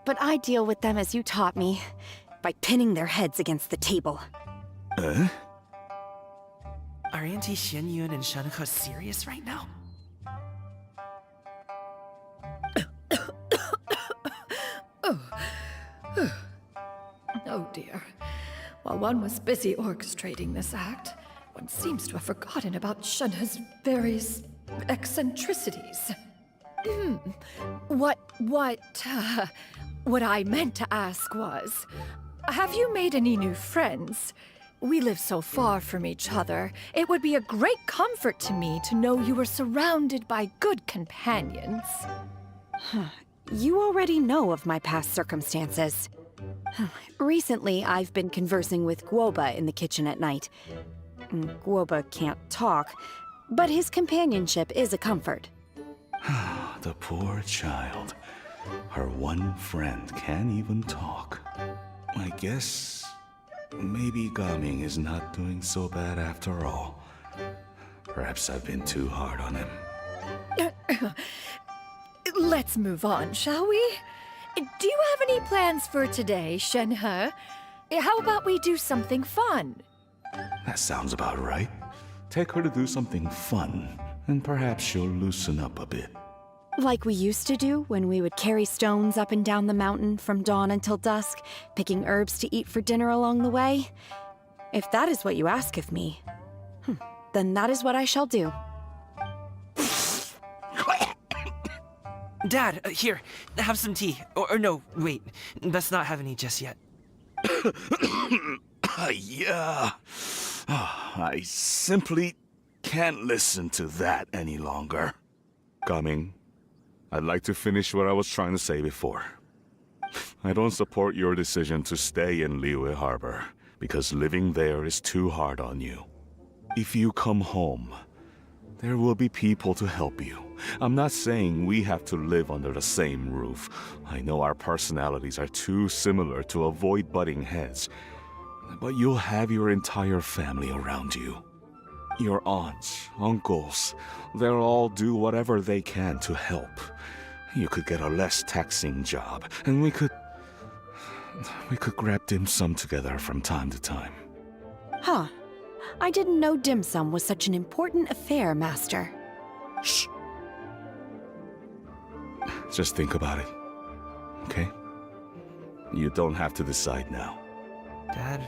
but I deal with them as you taught me, by pinning their heads against the table. Are Auntie Xianyun and Shenhe serious right now? Oh dear. While one was busy orchestrating this act, one seems to have forgotten about Shenhe's various eccentricities. What I meant to ask was, have you made any new friends? We live so far from each other. It would be a great comfort to me to know you were surrounded by good companions. You already know of my past circumstances. Recently, I've been conversing with Guoba in the kitchen at night. Guoba can't talk, but his companionship is a comfort. The poor child. Her one friend can't even talk. I guess maybe Gaming is not doing so bad after all. Perhaps I've been too hard on him. Let's move on, shall we? Do you have any plans for today, Shenhe? How about we do something fun? That sounds about right. Take her to do something fun, and perhaps she'll loosen up a bit. Like we used to do when we would carry stones up and down the mountain from dawn until dusk, picking herbs to eat for dinner along the way? If that is what you ask of me, then that is what I shall do. Dad, here, have some tea. Or no, wait, let's not have any just yet. Yeah. I simply can't listen to that any longer. Coming. I'd like to finish what I was trying to say before. I don't support your decision to stay in Liyue Harbor, because living there is too hard on you. If you come home, there will be people to help you. I'm not saying we have to live under the same roof. I know our personalities are too similar to avoid butting heads. But you'll have your entire family around you. Your aunts, uncles, they'll all do whatever they can to help. You could get a less taxing job, and we could grab dim sum together from time to time. Huh. I didn't know dim sum was such an important affair, Master. Shh. Just think about it, okay? You don't have to decide now. Dad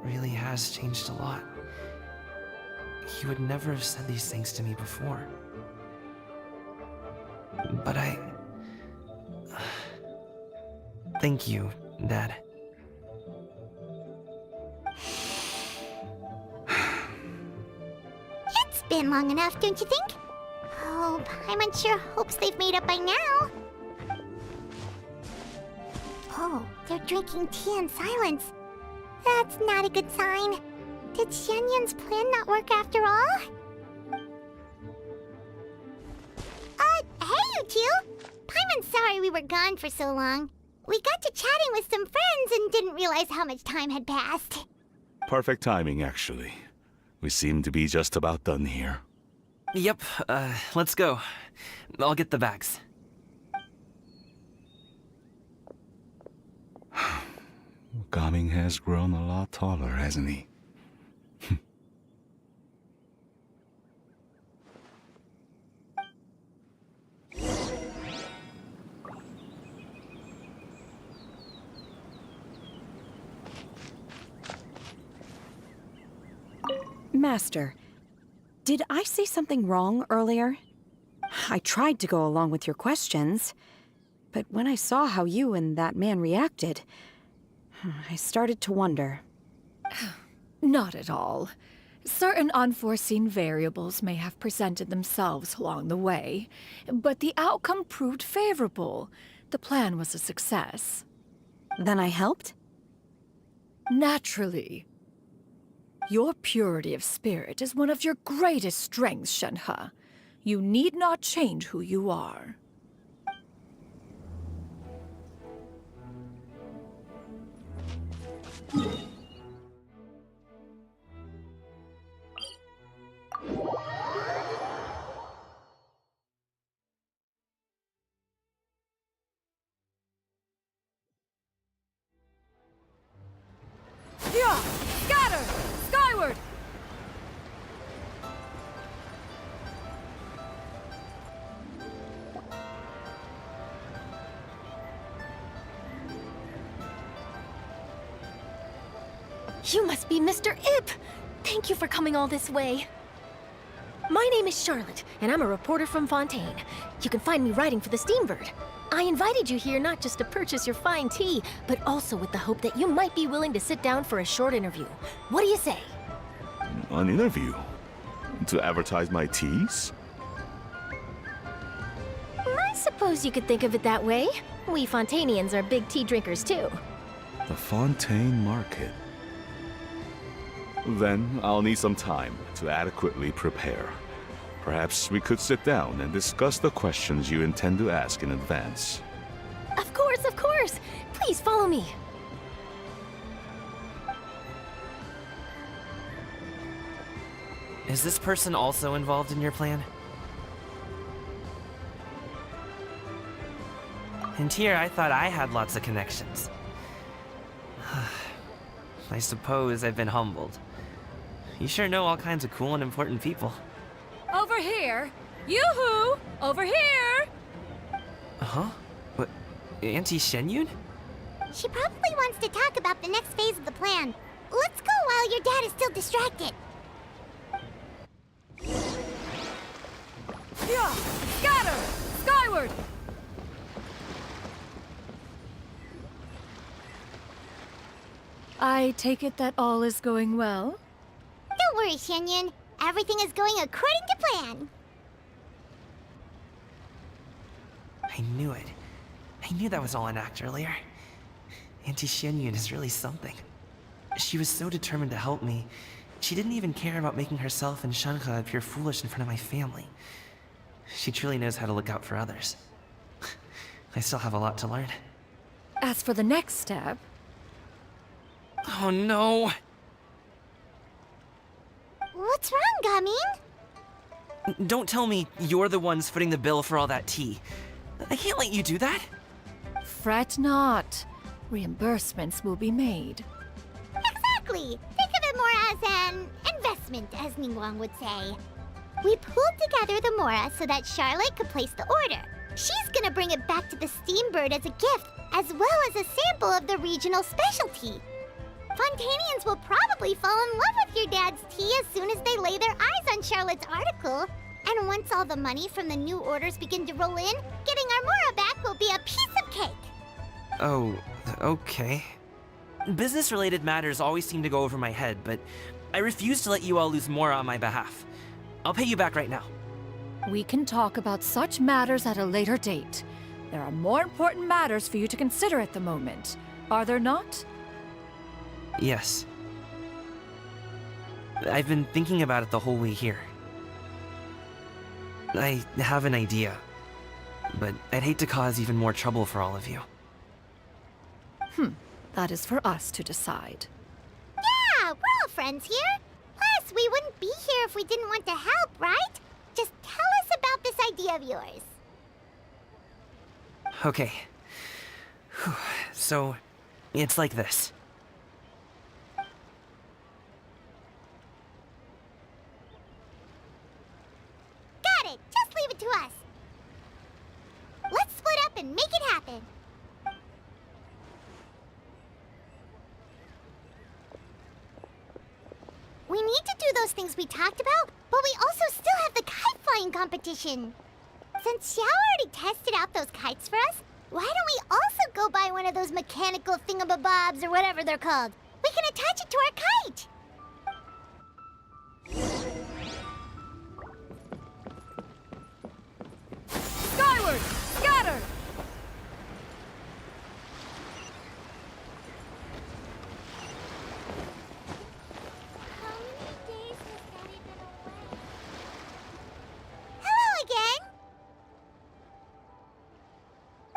really has changed a lot. He would never have said these things to me before. But thank you, Dad. It's been long enough, don't you think? Oh, Paimon sure hopes they've made up by now. Oh, they're drinking tea in silence. That's not a good sign. Did Xianyun's plan not work after all? Hey you two! Paimon's sorry we were gone for so long. We got to chatting with some friends and didn't realize how much time had passed. Perfect timing, actually. We seem to be just about done here. Yep, let's go. I'll get the bags. Gaming has grown a lot taller, hasn't he? Master, did I say something wrong earlier? I tried to go along with your questions, but when I saw how you and that man reacted, I started to wonder. Not at all. Certain unforeseen variables may have presented themselves along the way, but the outcome proved favorable. The plan was a success. Then I helped? Naturally. Your purity of spirit is one of your greatest strengths, Shenhe. You need not change who you are. Yeah! Scatter! Skyward! You must be Mr. Ip! Thank you for coming all this way. My name is Charlotte, and I'm a reporter from Fontaine. You can find me writing for the Steambird. I invited you here not just to purchase your fine tea, but also with the hope that you might be willing to sit down for a short interview. What do you say? An interview? To advertise my teas? I suppose you could think of it that way. We Fontainians are big tea drinkers too. The Fontaine Market. Then I'll need some time to adequately prepare. Perhaps we could sit down and discuss the questions you intend to ask in advance. Of course, of course! Please follow me. Is this person also involved in your plan? And here I thought I had lots of connections. I suppose I've been humbled. You sure know all kinds of cool and important people. Over here! Yoo-hoo! Over here! Huh? What? Auntie Shenyun? She probably wants to talk about the next phase of the plan. Let's go while your dad is still distracted. Yeah! Scatter! Skyward! I take it that all is going well? Don't worry, Shenyun. Everything is going according to plan. I knew it. I knew that was all an act earlier. Auntie Shenyun is really something. She was so determined to help me. She didn't even care about making herself and Shenhe appear foolish in front of my family. She truly knows how to look out for others. I still have a lot to learn. As for the next step... Oh no! What's wrong, Gaming? Don't tell me you're the ones footing the bill for all that tea. I can't let you do that. Fret not. Reimbursements will be made. Exactly. Think of it more as an investment, as Ningguang would say. We pulled together the Mora so that Charlotte could place the order. She's gonna bring it back to the Steambird as a gift, as well as a sample of the regional specialty. Fontanians will probably fall in love with your dad's tea as soon as they lay their eyes on Charlotte's article. And once all the money from the new orders begin to roll in, getting our Mora back will be a piece of cake. Oh, okay. Business-related matters always seem to go over my head, but I refuse to let you all lose more on my behalf. I'll pay you back right now. We can talk about such matters at a later date. There are more important matters for you to consider at the moment, are there not? Yes. I've been thinking about it the whole way here. I have an idea, but I'd hate to cause even more trouble for all of you. That is for us to decide. Yeah, we're all friends here. Plus, we wouldn't be here if we didn't want to help, right? Just tell us about this idea of yours. Okay. Whew. So, it's like this. Got it. Just leave it to us. Let's split up and make it happen. We need to do those things we talked about, but we also still have the kite flying competition. Since Xiao already tested out those kites for us, why don't we also go buy one of those mechanical thingamabobs or whatever they're called? We can attach it to our kite. Skyward! Scatter! How many days has Daddy been away? Hello again!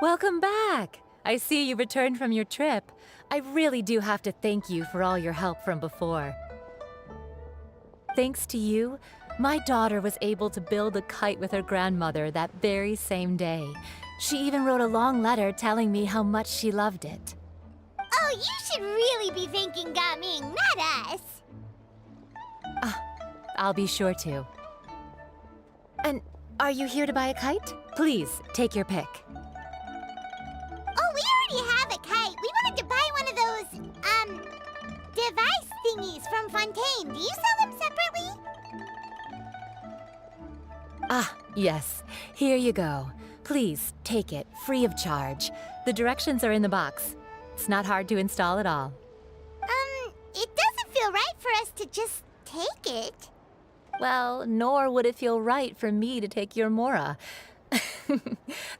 Welcome back! I see you returned from your trip. I really do have to thank you for all your help from before. Thanks to you, my daughter was able to build a kite with her grandmother that very same day. She even wrote a long letter telling me how much she loved it. Oh, you should really be thanking Gaming, not us. I'll be sure to. And are you here to buy a kite? Please, take your pick. Oh, we already have a kite. We wanted to buy one of those, device thingies from Fontaine. Do you sell them separately? Ah, yes. Here you go. Please, take it, free of charge. The directions are in the box. It's not hard to install at all. It doesn't feel right for us to just take it. Well, nor would it feel right for me to take your Mora.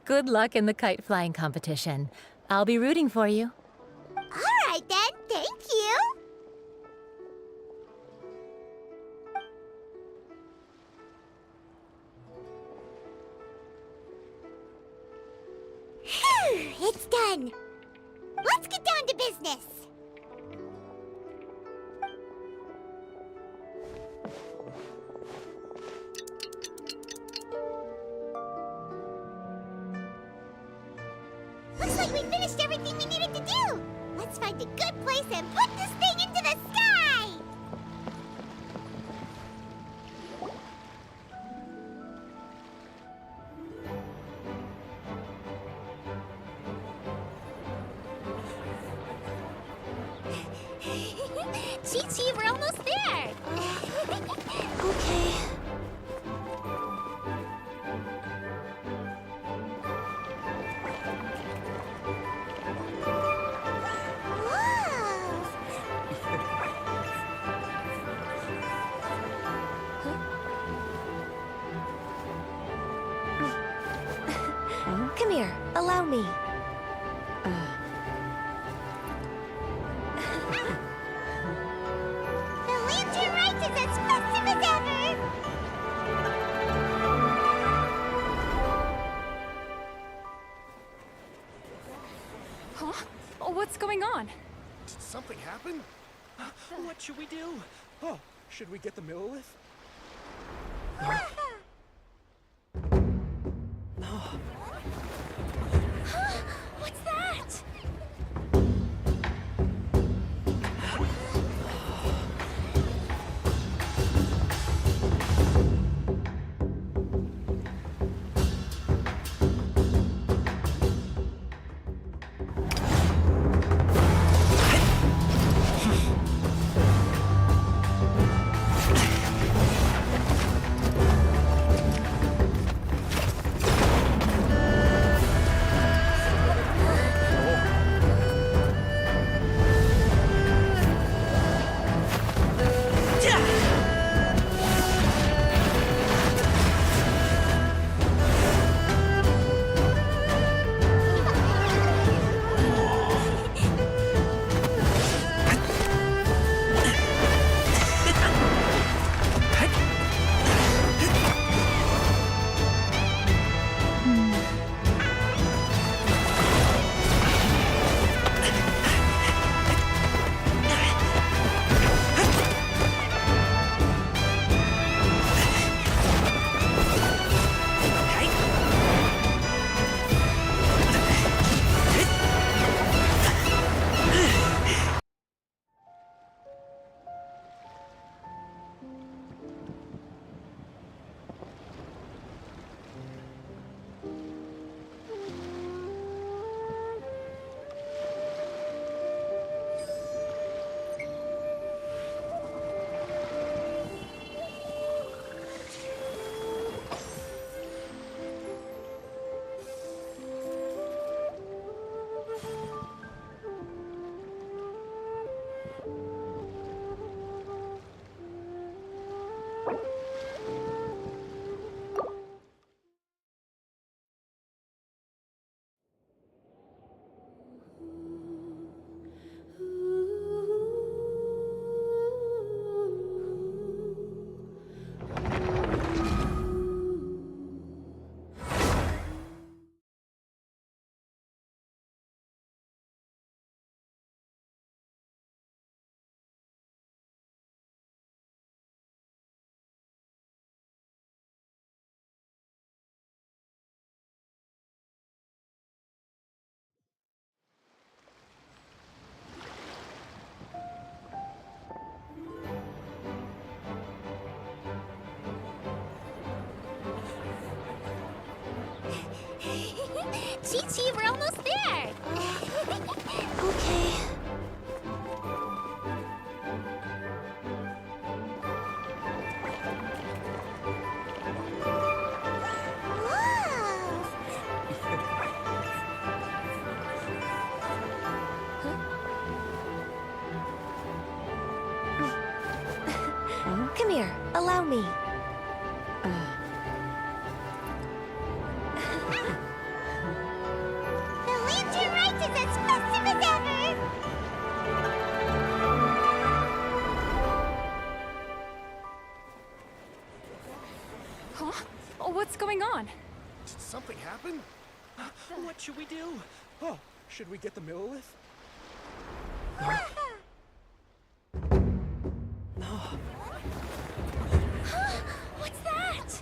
Good luck in the kite flying competition. I'll be rooting for you. All right then, thank you. Phew, it's done. Let's get down to business. Looks like we finished everything we needed to do. Let's find a good place and put this thing into the sky. Chi-Chi, we're almost there. Okay. Come here, allow me. The lantern rite is as festive as ever! Huh? Oh, what's going on? Did something happen? What should we do? Oh, should we get the Millilith? What's that? Chi-Chi, we're almost there! Okay. Wow! Come here, allow me. The lantern ride is as festive as ever! Huh? Oh, what's going on? Did something happen? What should we do? Oh, should we get the Millilith? What's that?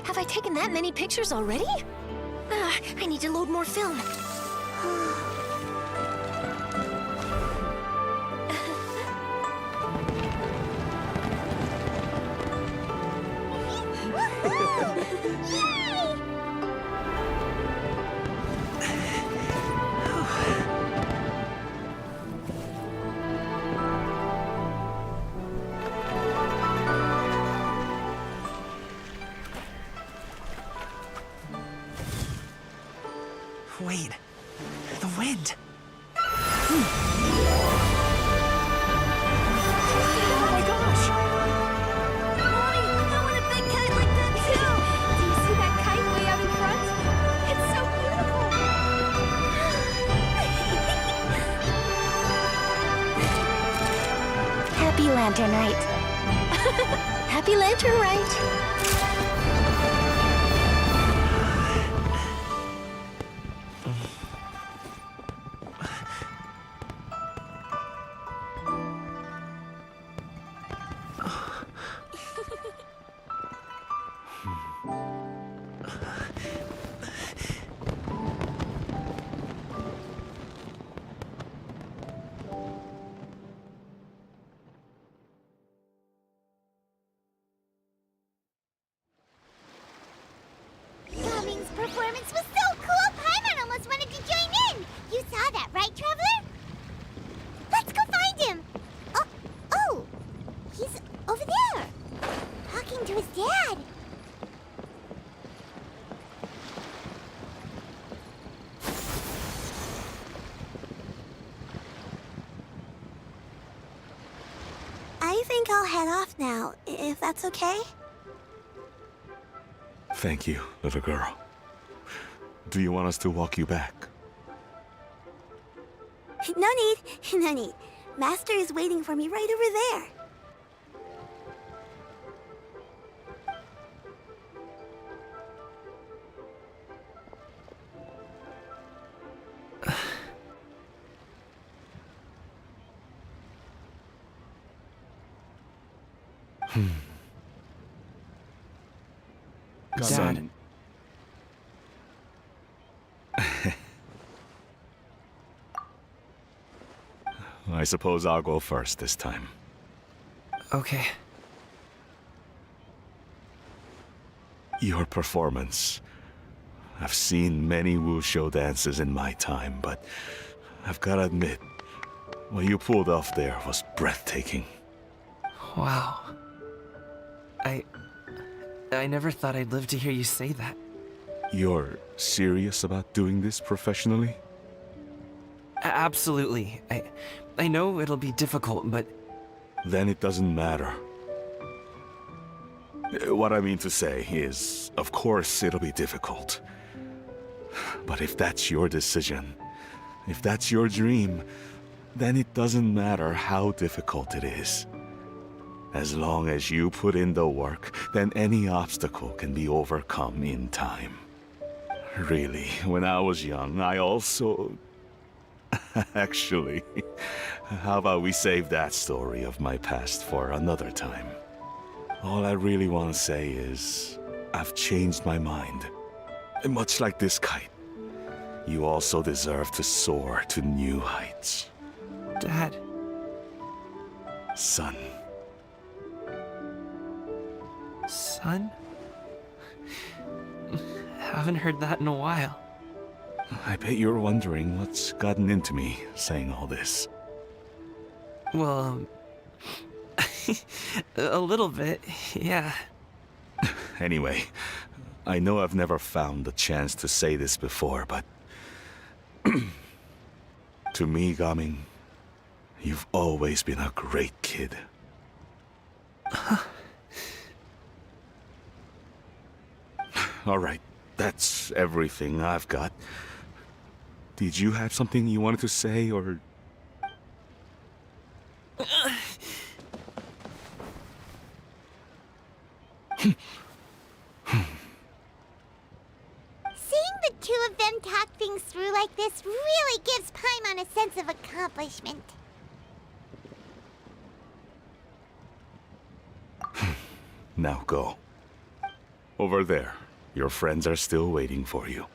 Have I taken that many pictures already? I need to load more film. Wait, the wind. Oh my gosh! Mommy, I want a big kite like that too! Do you see that kite way out in front? It's so beautiful! Happy Lantern Rite. Happy Lantern Rite! I'll head off now, if that's okay? Thank you, little girl. Do you want us to walk you back? No need, no need. Master is waiting for me right over there. Dad. I suppose I'll go first this time. Okay. Your performance. I've seen many wushou dances in my time, but I've gotta admit, what you pulled off there was breathtaking. Wow. I never thought I'd live to hear you say that. You're serious about doing this professionally? Absolutely. I know it'll be difficult, but... Then it doesn't matter. What I mean to say is, of course it'll be difficult. But if that's your decision, if that's your dream, then it doesn't matter how difficult it is. As long as you put in the work, then any obstacle can be overcome in time. Really, when I was young, I also... Actually, how about we save that story of my past for another time? All I really want to say is, I've changed my mind. And much like this kite, you also deserve to soar to new heights. Dad... Son. Son? Haven't heard that in a while. I bet you're wondering what's gotten into me saying all this. Well, a little bit, yeah. Anyway, I know I've never found the chance to say this before, but... to me, Gaming, you've always been a great kid. Alright, that's everything I've got. Did you have something you wanted to say, or... Seeing the two of them talk things through like this really gives Paimon a sense of accomplishment. Now go. Over there. Your friends are still waiting for you.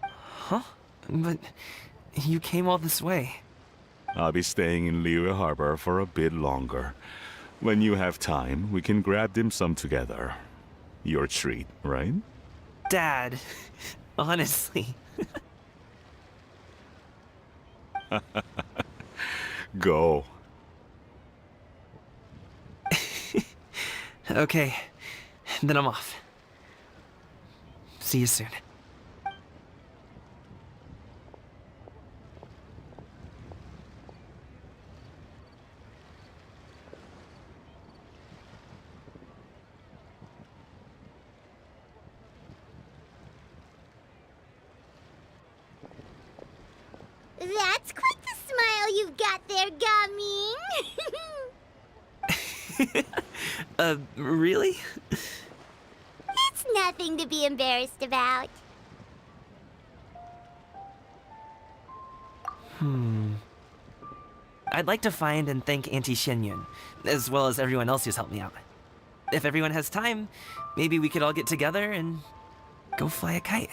Huh? But you came all this way. I'll be staying in Liyue Harbor for a bit longer. When you have time, we can grab dim sum together. Your treat, right? Dad, honestly. Go. Okay, then I'm off. See you soon. That's quite the smile you've got there, Gaming. Really? It's nothing to be embarrassed about. I'd like to find and thank Auntie Xianyun, as well as everyone else who's helped me out. If everyone has time, maybe we could all get together and go fly a kite.